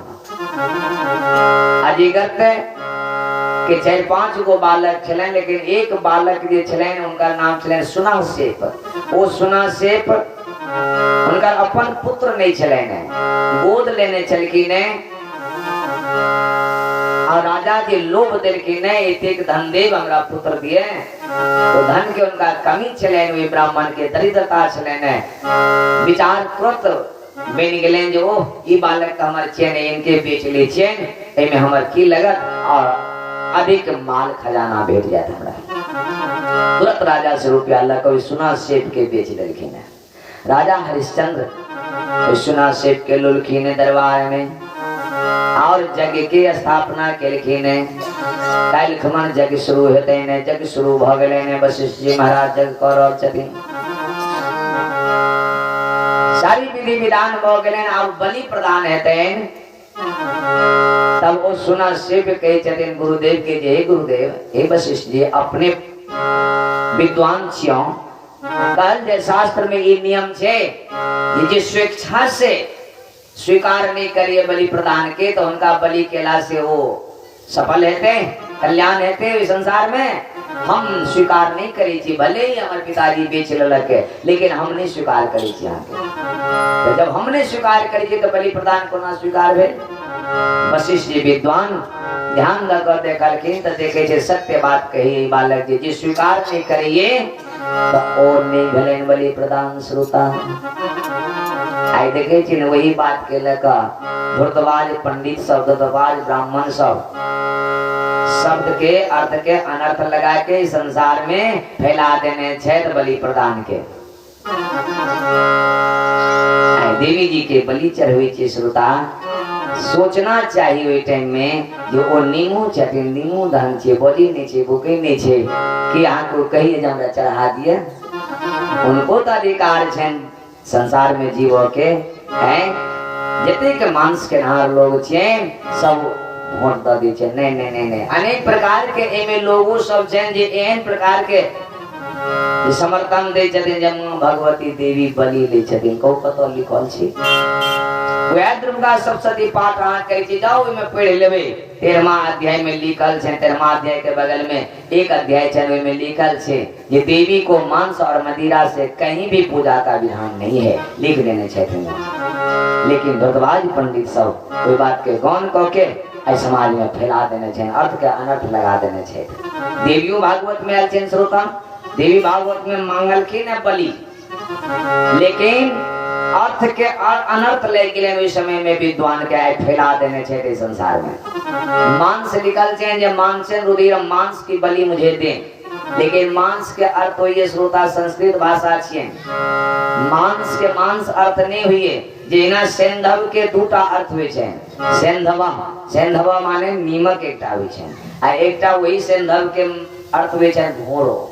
अजिगर्त के 4-5 गो बालक छलन, लेकिन एक बालक जे छलन उनका नाम छलन सुनासेप। वो सुनासेप उनका अपन पुत्र नहीं छलन, गोद लेने चलकिन और राजा के लोभ दिलकिन एक धन देव हमरा पुत्र दिए। तो धन के उनका कमी छलन, वे ब्राह्मण के दरिद्रता छलन। विचार कृत बन गए जो ई बालक हमार चैन इनके बेच ले चैन एमे हमार की लगत और अधिक माल खजाना भेट जात हमरा। तुरंत राजा से रुपया ला कोई सुना सेठ के बेच देलखिन। राजा हरिश्चंद्र सुना सेठ के लुलखिन दरबार में और जग के स्थापना केलखिन। काल खमन जग शुरू हेते ने, जग शुरू भ गेले ने। वशिष्ठ जी महाराज जग कर रहल छथिन, सारी विधि विधान हो गेले और बलि प्रदान हेते। तब वो सुना शिव कहे छथिन गुरुदेव के जे गुरुदेव हे वशिष्ठ जी अपने विद्वान छियो, कहल जे शास्त्र में ये नियम छे जे स्वेच्छा से स्वीकार नहीं करिए बलि प्रदान के तो उनका बलि केला से वो सफल हेते, कल्याण हेते इस संसार में। हम स्वीकार नहीं करी छी, भले ही हमारे पिताजी बेच ललक लेकिन हम नहीं स्वीकार करी छी। तो जब हमने स्वीकार करी तो बलि प्रदान को ना स्वीकार भेल। वशिष्ठ जी विद्वान ध्यान लगा देखलखिन तो देखे छे सत्य बात कही बालक जी जी स्वीकार नहीं करिए तो और नहीं भले बलि प्रदान। श्रोता आई देखे छे वही बात के लका धूर्तवाज पंडित सब धूर्तवाज ब्राह्मण सब शब्द के अर्थ के अनर्थ लगा के संसार में फैला देने छेद बलि प्रदान के। देवी जी के बलि चढ़वे छे श्रोता, सोचना चाहिए टाइम में जो ओ नीमू छथिन नीमू धन छे बलि नहीं छे भूखे नहीं छे कि यहाँ को कहिए जे हमरा चढ़ा दिए। उनको तो अधिकार छे संसार में जीवो के हैं। जते के मांस के नहार लोग छे सब वोट द दी छे। नहीं नहीं नहीं नहीं अनेक प्रकार के एमे लोगो सब छे जे एहन प्रकार के समर्थन दे छथिन जे भगवती देवी बलि ले छथिन। को कतो लिखल छी वह दुर्गा सप्तशती पाठ अहाँ करे छी, जाओ में पढ़ लेबे। 13वां अध्याय में लिखल छे, 13वां अध्याय के बगल में एक अध्याय छे में लिखल छे ये देवी को मांस और मदिरा से कहीं भी पूजा का विधान नहीं है, लिख देने छथिन। लेकिन भगवान पंडित सब कोई बात के गौन क के समाज में फैला देने छे, अर्थ के अनर्थ लगा देने छे। देवियों भागवत में आयल छे श्रोता, देवी भागवत में मांगलखिन है बलि, लेकिन अर्थ के अनर्थ ले गेले उस समय में विद्वान के आए फैला देने छे संसार में। मांस निकल छे जे मांस रुधिर मांस की बलि मुझे दे, लेकिन मांस के अर्थ होइए श्रोता संस्कृत भाषा छिए। मांस के मांस अर्थ नहीं हुए जेना सेंधव के दूटा अर्थ हुए छे। सेंधवा माने नीमक एकटा हुए छे आ एकटा वही सेंधव के अर्थ हुए छे घोड़ो।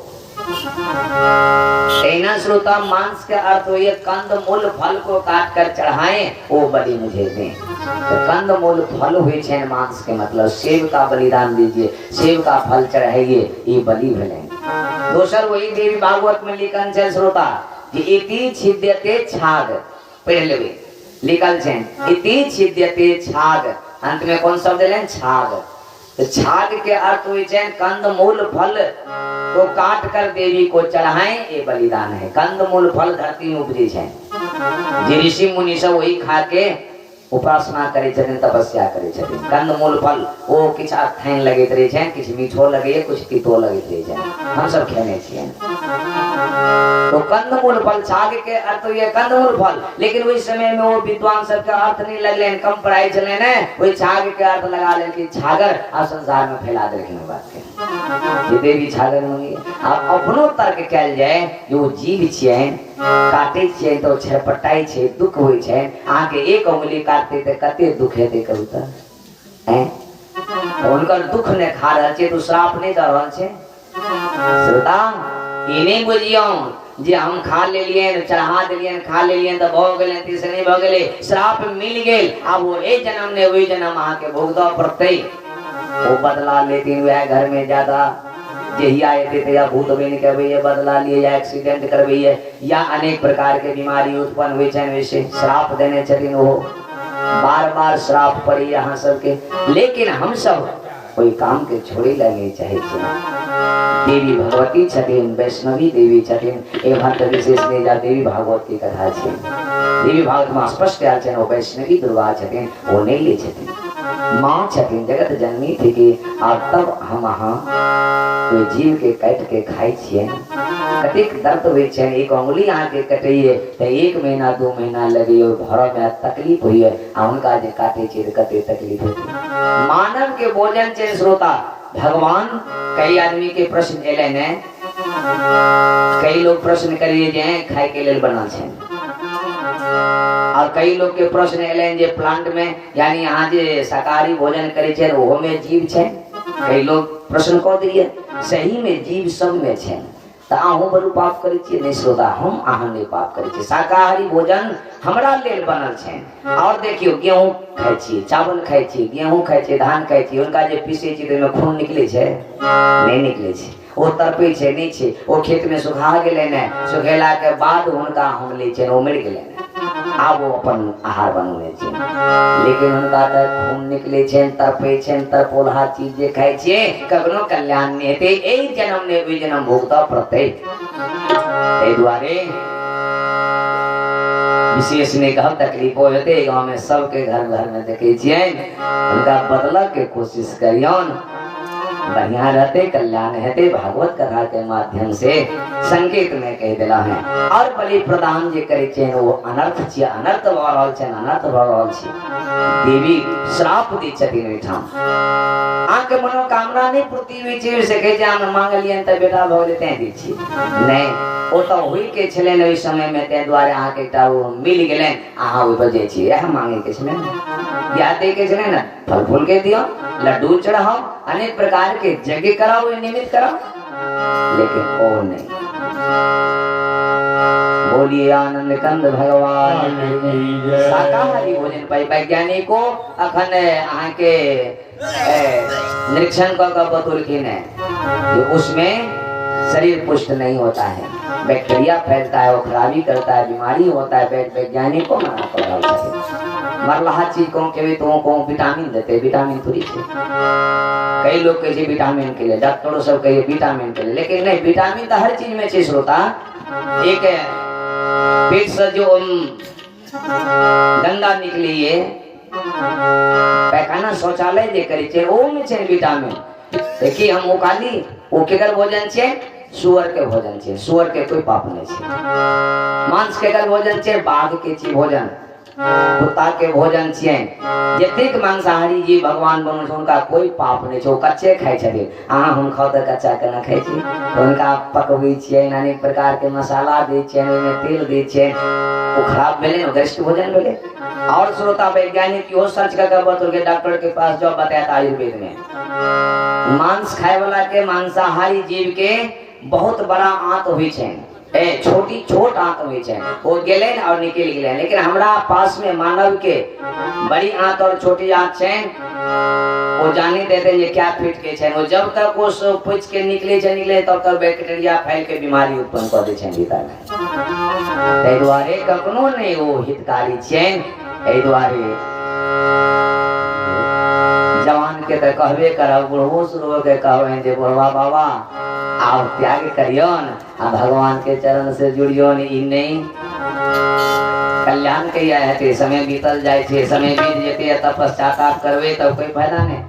ऐना श्रोता मांस के अर्थ हुए कंद मूल फल को काट कर चढ़ाएं वो बलि मुझे दें। तो कंद मूल फल हुए छे मांस के मतलब सेब का बलिदान दीजिए, सेब का फल चढ़ाइए, ये बलि भले। दोसर वही देवी भागवत में लिखल छे श्रोता कि इति छिद्यते छाग, पढ़ लेबे लिखल छे इति छिद्यते छाग, अंत में कौन शब्द लें छाग। तो छाग के अर्थ हुए छे कंद मूल फल को काट कर देवी को चढ़ाएं ये बलिदान है। कंद मूल फल धरती में उपजे छे, जे ऋषि मुनि सब वही खा के उपासना करे छथिन, तपस्या करे छथिन। कंद मूल फल वो किछ खाइन लगैत रहे छे, किछ मीठो लगे कुछ तीतो लगैत रहे छे, हम सब खेने छिए। तो कंदमूल फल, छाग के अर्थ ये कंदमूल फल, लेकिन वही समय में वो विद्वान सब का अर्थ नहीं लगले, कम पढ़ाई चले ने, वही छाग के अर्थ लगा ले कि छागर आ संसार में फैला दे रखने बात के ये देवी छागर होंगी। अब अपनो तर्क कैल जाए जो जीव छिए काटे छिए तो छरपटाई छे, दुख होई छे, आके एक उंगली काटते ते कते दुख हेते कहू त हैं, तो उनकर दुख ने खा रहल छे तो श्राप नहीं कर रहल छे। श्रोता इने बुझियो जे हम खा ले लिए, चढ़ा दिलिए, खा ले लिए तो भोग गेले, तीसरे भोग गेले, श्राप मिल गेल, अब वो ए जन्म ने वही जन्म आके भोगदा पड़ते, वो बदला लेती वह घर में ज्यादा जहिया आते थे या भूत बन के भैया बदला लिए या एक्सीडेंट कर भैया या अनेक प्रकार के बीमारी उत्पन्न हुई छन, वैसे श्राप देने छथिन वो बार बार श्राप पड़ी यहाँ सबके। लेकिन हम सब कोई काम के छोड़े लगे चाहे देवी भगवती छथिन, वैष्णवी देवी छथिन, ए भक्त विशेष में जा देवी भागवत की कथा छे, देवी भागवत में स्पष्ट आल छे, वैष्णवी दुर्गा छथिन, वो नहीं ले छथिन, माँ छथिन, जगत जननी थी कि और तब हम यहाँ कोई जीव के काट के खाई छिए, कतिक दर्द हुई छे, एक उंगली आके कटिए तो 1 महीना 2 महीना लगे और घर में तकलीफ हुई है, उनका जे काटे छे तो कते तकलीफ होती। मानव के भोजन छे श्रोता भगवान, कई आदमी के प्रश्न एले ने, कई लोग प्रश्न करिए जे खाए के लेल बनल छे, और कई लोग के प्रश्न एले जे प्लांट में यानी यहाँ जे शाकाहारी भोजन करे छे ओहो में जीव छे, कई लोग प्रश्न कह दिए सही में जीव सब में छे, तो आहू बड़ू पाप करे छे नहीं श्रोता, हम आहा नहीं पाप करे छे, शाकाहारी भोजन हमरा लेल बनल छे। और देखियो गेहूं खाई छी, चावल खाई छी, गेहूं खाई छी, धान खाई छी, उनका जे पीसे छी तो खून निकले छे नहीं निकले छे, वो तड़पे छे नहीं छे, वो खेत में सुखा गेले ने, सुखेला के बाद उनका हम ले छे वो मर गेले ने, आब वो अपन आहार बनने छे, लेकिन उनका तो खून निकले छे, तड़पे छे, तड़पोलहा चीज जे खाई छे कखनो कल्याण नहीं हेते, एक जन्म ने भी जन्म भोगता पड़ते। ए द्वारे विशेष ने कहा तकलीफ होते गांव में सबके घर में देखे छिए, उनका बदला के कोशिश करियन, बढ़िया रहते कल्याण हेते, भागवत कथा के माध्यम से संकेत में कह देला है। और बलि प्रदान जे करे छे वो अनर्थ छिए, अनर्थ भ रहल छे, अनर्थ भ रहल छे, देवी श्राप दी छथिन ओठाम, आके मनोकामना नहीं पूर्ति हुई छे से कहे हम मांगलियन त बेटा भ गेले तै दी छी नहीं, ओ तो हुई के छलेन ओइ समय में ते द्वारे आहा के एकटा मिल गेलेन, आहा ओइ बजे छी यह मांगे के छलेन, या दे के छलेन फल फूल के दियो, लड्डू चढ़ाओ, अनेक प्रकार के यज्ञ कराओ, निमित्त कराओ, लेकिन ओ नहीं। बोलिए आनंद कंद भगवान शाकाहारी भोजन पाई वैज्ञानिकों अखन आहा के निरीक्षण कर बतौलखिन है जो उसमें शरीर पुष्ट नहीं होता है, बैक्टीरिया फैलता है, वो खराबी करता है, बीमारी होता है, वैज्ञानिकों मना कर रहा है। मरला चीज को के तो विटामिन देते, विटामिन थोड़ी छे, कई लोग कहे विटामिन के लिए, डॉक्टरों सब कहे विटामिन के लिए, लेकिन नहीं, विटामिन तो हर चीज में छे श्रोता। एक पेट से जो गंदा निकली है, पैखाना शौचालय जे करे छे ओ में छे विटामिन, देखिए हम ओकाली ओ केकर भोजन छे, सुअर के भोजन छे, सुअर के कोई पाप नहीं छे, मांस केकर भोजन छे, बाघ के छी भोजन, कुत्ता के भोजन छिए, जतेक मांसाहारी जी भगवान बनल छै उनका कोई पाप नहीं छै, कच्चे खाई छथिन, अहाँ हम खाओ त कच्चा केना खाई छी, तो उनका पकबै छिए, अनेक प्रकार के मसाला दै छिए, ओइमे तेल दै छिए, वो खराब भेले न, गरिष्ठ भोजन भेले। और श्रोता वैज्ञानिक यो सर्च करके बतौल के डॉक्टर के पास जाओ, बताया आयुर्वेद में मांस खाए वाला के, मांसाहारी जीव के बहुत बड़ा आंत हुई छै, छोटी छोट आंत हुई है, वो गेले और निकल गए, लेकिन हमरा पास में मानव के बड़ी आंत और छोटी आंत है, वो जाने देते ये क्या फिट के है, वो जब तक वो पूछ के निकले तब तक बैक्टीरिया फैल के बीमारी उत्पन्न कर दे छै भीतर में, तै द्वारे कखनो नहीं वो हितकारी छै। एहि द्वारे जवान के तो कहबे करब, बुढ़ो सुढ़ो के कहबे जे बुढ़वा बाबा आप त्याग करियोन, आ भगवान के चरण से जुड़ियोन, ई नहीं कल्याण के है, समय बीतल जाए छे, समय बीत जेते तब पश्चाताप करबे तब कोई फायदा नहीं।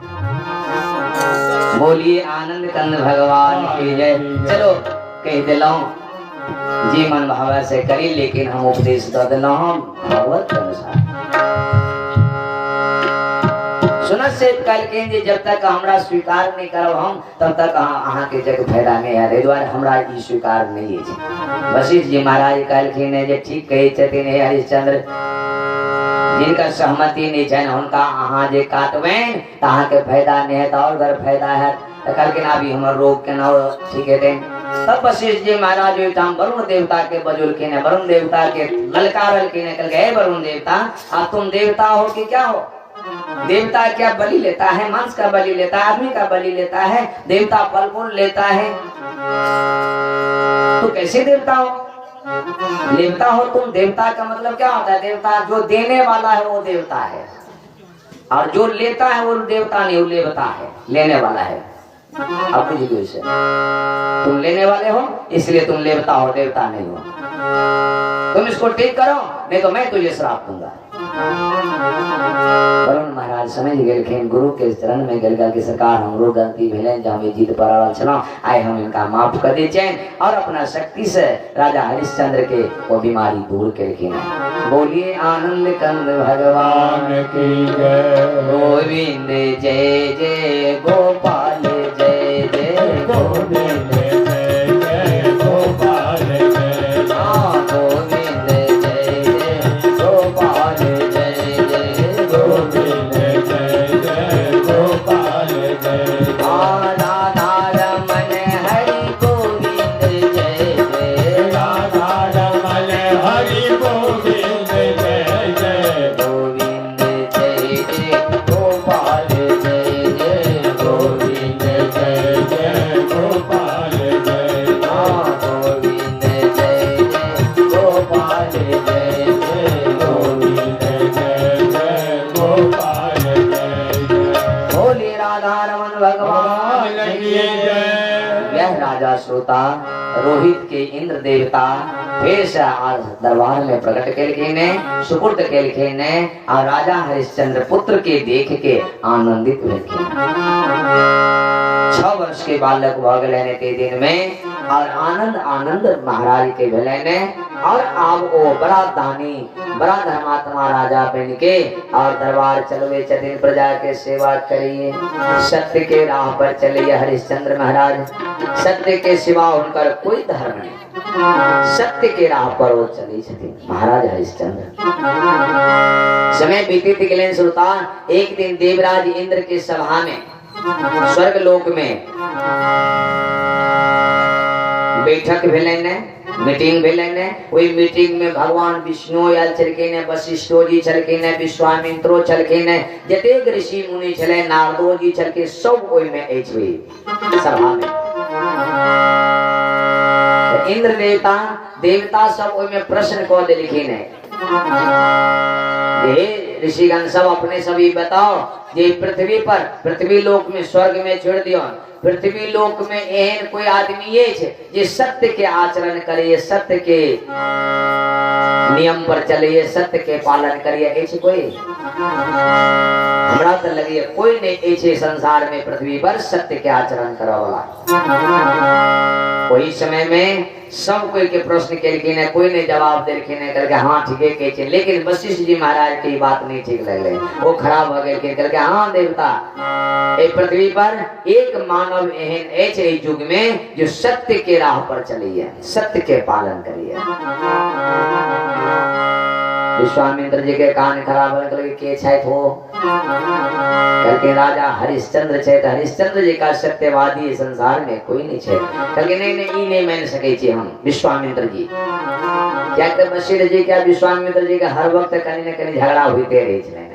बोलिए आनंद कंद भगवान की जय। चलो कह दिलौं जी मन भाव से करी, लेकिन हम उपदेश दे देना हम भागवत के अनुसार सुनत से कल के जे जब तक हमरा स्वीकार नहीं करब हम तब तक अहाँ के जग फायदा नहीं है। एहि दुआरे हमरा ई स्वीकार नहीं है। वशिष्ठ जी महाराज कहलखिन जे ठीक कहै छथिन हे हरिश्चंद्र, जिनका सहमति नहीं है उनका अहाँ जे काटबेन त अहाँ के फायदा नहीं है त और अगर फायदा है त कहलखिन अभी हमर रोग के ना ठीक है देन। तब वशिष्ठ जी महाराज ओहिठाम वरुण देवता के बजुलखिन है, वरुण देवता के ललकारलखिन है, कहलके हे वरुण देवता आप तुम देवता हो कि क्या हो? देवता क्या बलि लेता है? मांस का बलि लेता है, आदमी का बलि लेता है, देवता फल फूल लेता है। तो कैसे देवता हो? देवता हो तुम। देवता का मतलब क्या होता है? देवता जो देने वाला है वो देवता है, और जो लेता है वो देवता नहीं, वो लेवता है, लेने वाला है। अब कुछ से तुम लेने वाले हो इसलिए तुम लेवता हो, देवता नहीं हो। तुम इसको ठीक करो नहीं तो मैं तुझे श्राप दूंगा। वरुण महाराज समझ गेलखिन गुरु के चरण में गलगा के सरकार हमरो गलती भेले जहाँ जीत पर चलो आए हम इनका माफ कर दे चैन, और अपना शक्ति से राजा हरिश्चंद्र के वो बीमारी दूर करके बोलिए आनंद कंद भगवान की जय। गोविंद जय जय गोपाल जय जय गोविंद जय जय गोपाल जय। हाँ गोविंद जय जय गोपाल जय जय गोविंद जय जय गोपाल जय। राधा रमन हरि गोविंद जय जय राधा रमन हरि गोविंद जय जय। गोविंद जय जय गोपाल जय जय गोविंद जय जय गोपाल जय। हाँ गोविंद जय जय गोपाल जय जय गोविंद जय जय गोपाल जय जय। बोले राधा रमन भगवान की जय। यह राजा श्रोता रोहित के इंद्र देवता फिर से आज दरबार में प्रकट केलखिन, सुपुर्द केलखिन, और राजा हरिश्चंद्र पुत्र के देख के आनंदित भेलखिन। 6 वर्ष के बालक भ गेलैन ते दिन में, और आनंद आनंद महाराज के भेलैन। और अब वो बड़ा दानी बड़ा धर्मात्मा राजा बन के और दरबार चलवे छथिन, प्रजा के सेवा करिए, सत्य के राह पर चलिए हरिश्चंद्र महाराज। सत्य के सिवा उनकर कोई धर्म नहीं, सत्य के राह पर वो चले छथिन महाराज हरिश्चंद्र। समय बीते गेलेन श्रोता। एक दिन देवराज इंद्र के सभा में स्वर्ग लोक में बैठक भेलन, मीटिंग भेलन। वही मीटिंग में भगवान विष्णु आयल छलखिन, वशिष्ठो जी छलखिन, विश्वामित्रो छलखिन, जतेक ऋषि मुनि छले, नारदो जी छलखिन, सब ओहि में अछि सभा में। इंद्र देवता देवता सब ओहि में प्रश्न कह देलखिन है, हे ऋषिगण सब अपने सभी बताओ जे पृथ्वी पर पृथ्वी लोक में स्वर्ग में छोड़ दियो, पृथ्वी लोक में एहन कोई आदमी ये जे सत्य के आचरण करे, सत्य के नियम पर चले, सत्य के पालन करिए, ऐसे कोई? हमरा तो लगे कोई नहीं ऐसे संसार में पृथ्वी पर सत्य के आचरण करा वाला। वही समय में सब कोई के प्रश्न केलखिन, कोई ने जवाब देलखिन, कहलके हाँ ठीक है कहै, लेकिन वशिष्ठ जी महाराज के बात नहीं ठीक लगले, वो खराब हो गए, कहलके हाँ देवता ए पृथ्वी पर एक मानव एहन ऐसे युग में जो सत्य के राह पर चलिए, सत्य के पालन करिए। विश्वामित्र जी के कान खराब हो गए, के छथि हो? कहलके राजा हरिश्चंद्र छथि, हरिश्चंद्र जी का सत्यवादी संसार में कोई नहीं छे। कहलके नहीं नहीं ई नहीं मान सकै छी हम विश्वामित्र जी। क्या तो वशिष्ठ जी क्या विश्वामित्र जी का हर वक्त कहीं न कहीं झगड़ा होते रहे छे।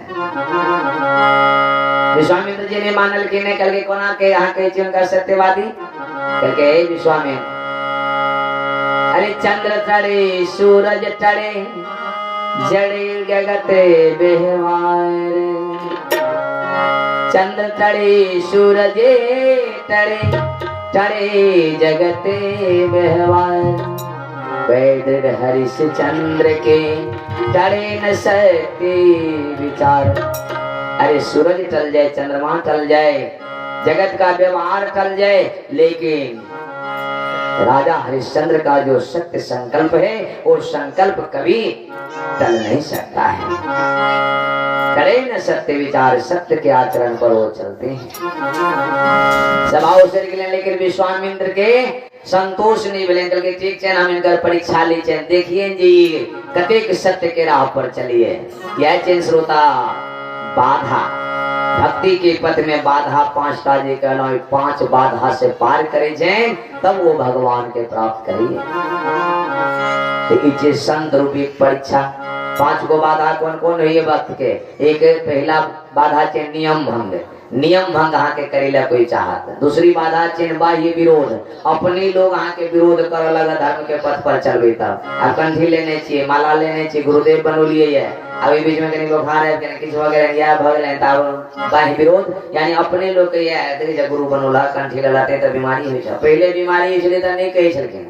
विश्वामित्र जी ने मानल कि नहीं, कहलके कोना के यहाँ कहै छी उनका सत्यवादी? कहलके हे विश्वामित्र, अरे चंद्र टड़े सूरज टड़े जड़े जगत बेहवार, चंद्र टड़े सूरज टड़े टड़े जगत बेहवार, वैद हरिश्चंद्र के टड़े न सकते विचार। अरे सूरज टल जाए, चंद्रमा टल जाए, जगत का व्यवहार टल जाए, लेकिन राजा हरिश्चंद्र का जो सत्य संकल्प है वो संकल्प कभी टल नहीं सकता है। करे न सत्य विचार, सत्य के आचरण पर वो चलते हैं। सभाओं से निकले, लेकिन विश्वामित्र के संतोष नहीं मिले। के ठीक है, हम इनकर परीक्षा ली चैन देखिए जी, कतेक सत्य के राह पर चलिए। यह चैन श्रोता बाधा, भक्ति के पथ में बाधा 5टा जी कहना, 5 बाधा से पार करे जैन, तब वो भगवान के प्राप्त करिए। तो इसे संत रूपी परीक्षा 5 गो बाधा कौन कौन है भक्त के? एक पहला बाधा है नियम भंग, नियम भंग हाँ के करेला कोई चाहत। दूसरी बाधा चिन्ह बाह्य विरोध, अपने लोग हाँ के विरोध कर लगा धर्म के पथ पर चलबे। तब अब कंठी लेने चाहिए, माला लेने चाहिए, गुरुदेव बनो लिए है, अभी बीच में कहीं बुखार है कहीं किसी वगैरह या भगले तब बाह्य विरोध, यानी अपने लोग के ये देखिए गुरु बनोला कंठी लाते तो बीमारी हुई है। पहले बीमारी इसलिए तो नहीं कही छलकिन,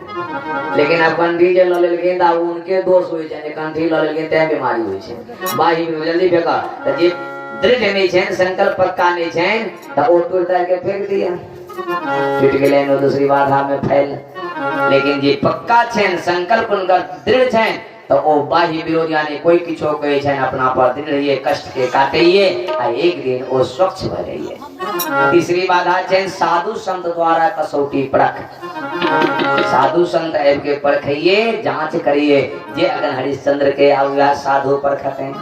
लेकिन अब कंठी जे ल लेलकिन त उनके दोष हुई है, कंठी ल लेलकिन त बीमारी हुई है। बाह्य विरोध जल्दी फेंका त जे दृढ़ नहीं छे, संकल्प पक्का नहीं छे तो वो टूट के फेंक दिया, टूट गए नो दूसरी बाधा में फैल। लेकिन जे पक्का छे, संकल्प उनका दृढ़ छे, तो वो बाह्य विरोध यानी कोई किछो कहे छे अपना पर दृढ़ रहिए, कष्ट के काटिए आ एक दिन वो स्वच्छ भरिए। तीसरी बाधा छे साधु संत द्वारा कसौटी परख, साधु संत ऐब के परखिए, जांच करिए जे अगर हरिश्चंद्र के आव्या साधु परखते।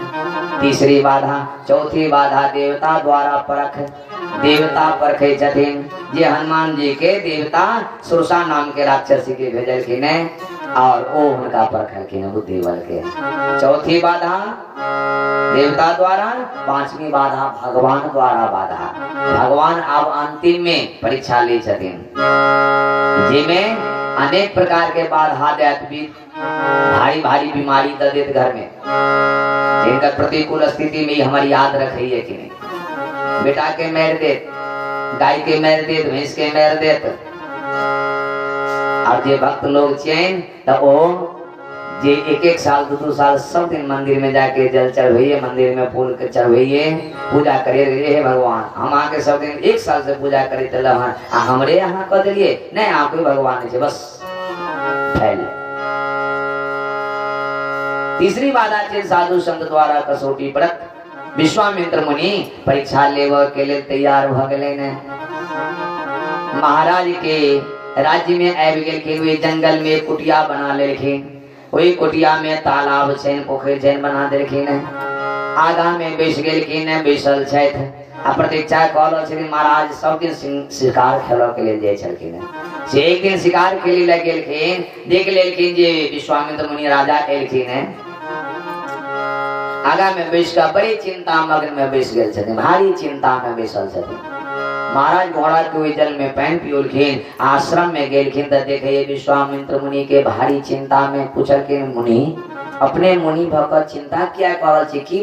तीसरी बाधा। चौथी बाधा देवता द्वारा परख, देवता परखे छथिन जे हनुमान जी के देवता सुरसा नाम के राक्षसी के भेजलखिन और वो उनका परखलखिन बुद्धि बल के। चौथी बाधा देवता द्वारा, 5वीं बाधा भगवान द्वारा बाधा। भगवान अब अंतिम में परीक्षा ली छथिन, जिनमें अनेक प्रकार के बाधा देत, भारी भारी बीमारी द देत घर में, जिनका प्रतिकूल स्थिति में हमारी याद रखिए कि नहीं। बेटा के मैर देत, गाय के मैर देत, भैंस के मैर देत। और जे भक्त लोग चैन तो वो जे 1-1 साल 2-2 साल सब दिन मंदिर में जाके जल चढ़ाइए, मंदिर में फूल चढ़ाइए, पूजा करिए। हे भगवान हम आके सब दिन 1 साल से पूजा करे चल हमरे यहाँ कह दिलिए नहीं, आप भगवान है बस फैल। तीसरी बाधा है साधु संत द्वारा कसौटी परख। विश्वामित्र मुनि परीक्षा लेव के लिए तैयार भ गए ने। महाराज के राज्य में आबि गेलखिन, वे जंगल में कुटिया बना लेलखिन, वही कुटिया में तालाब छेन, पोखर छेन बना देलखिन। आगा में बैस गेलखिन, बैसल छथि आ प्रतीक्षा कल छथिन। महाराज सब दिन शिकार खेलो के लिए जाय छलखिन, से एक दिन शिकार खेले लग गेलखिन, देख लेलखिन जे विश्वामित्र मुनि राजा एलखिन। आगा में बैस का बड़ी चिंता मग्न में बैस गेल छथिन, भारी चिंता में बैसल छथिन। महाराज घोड़ा के जल में पैन पियोलखिन, आश्रम में गेलखिन तो देखे विश्वामित्र मुनि के भारी चिंता में पूछलखिन, मुनि अपने मुनि भक चिंता क्या करल छी, की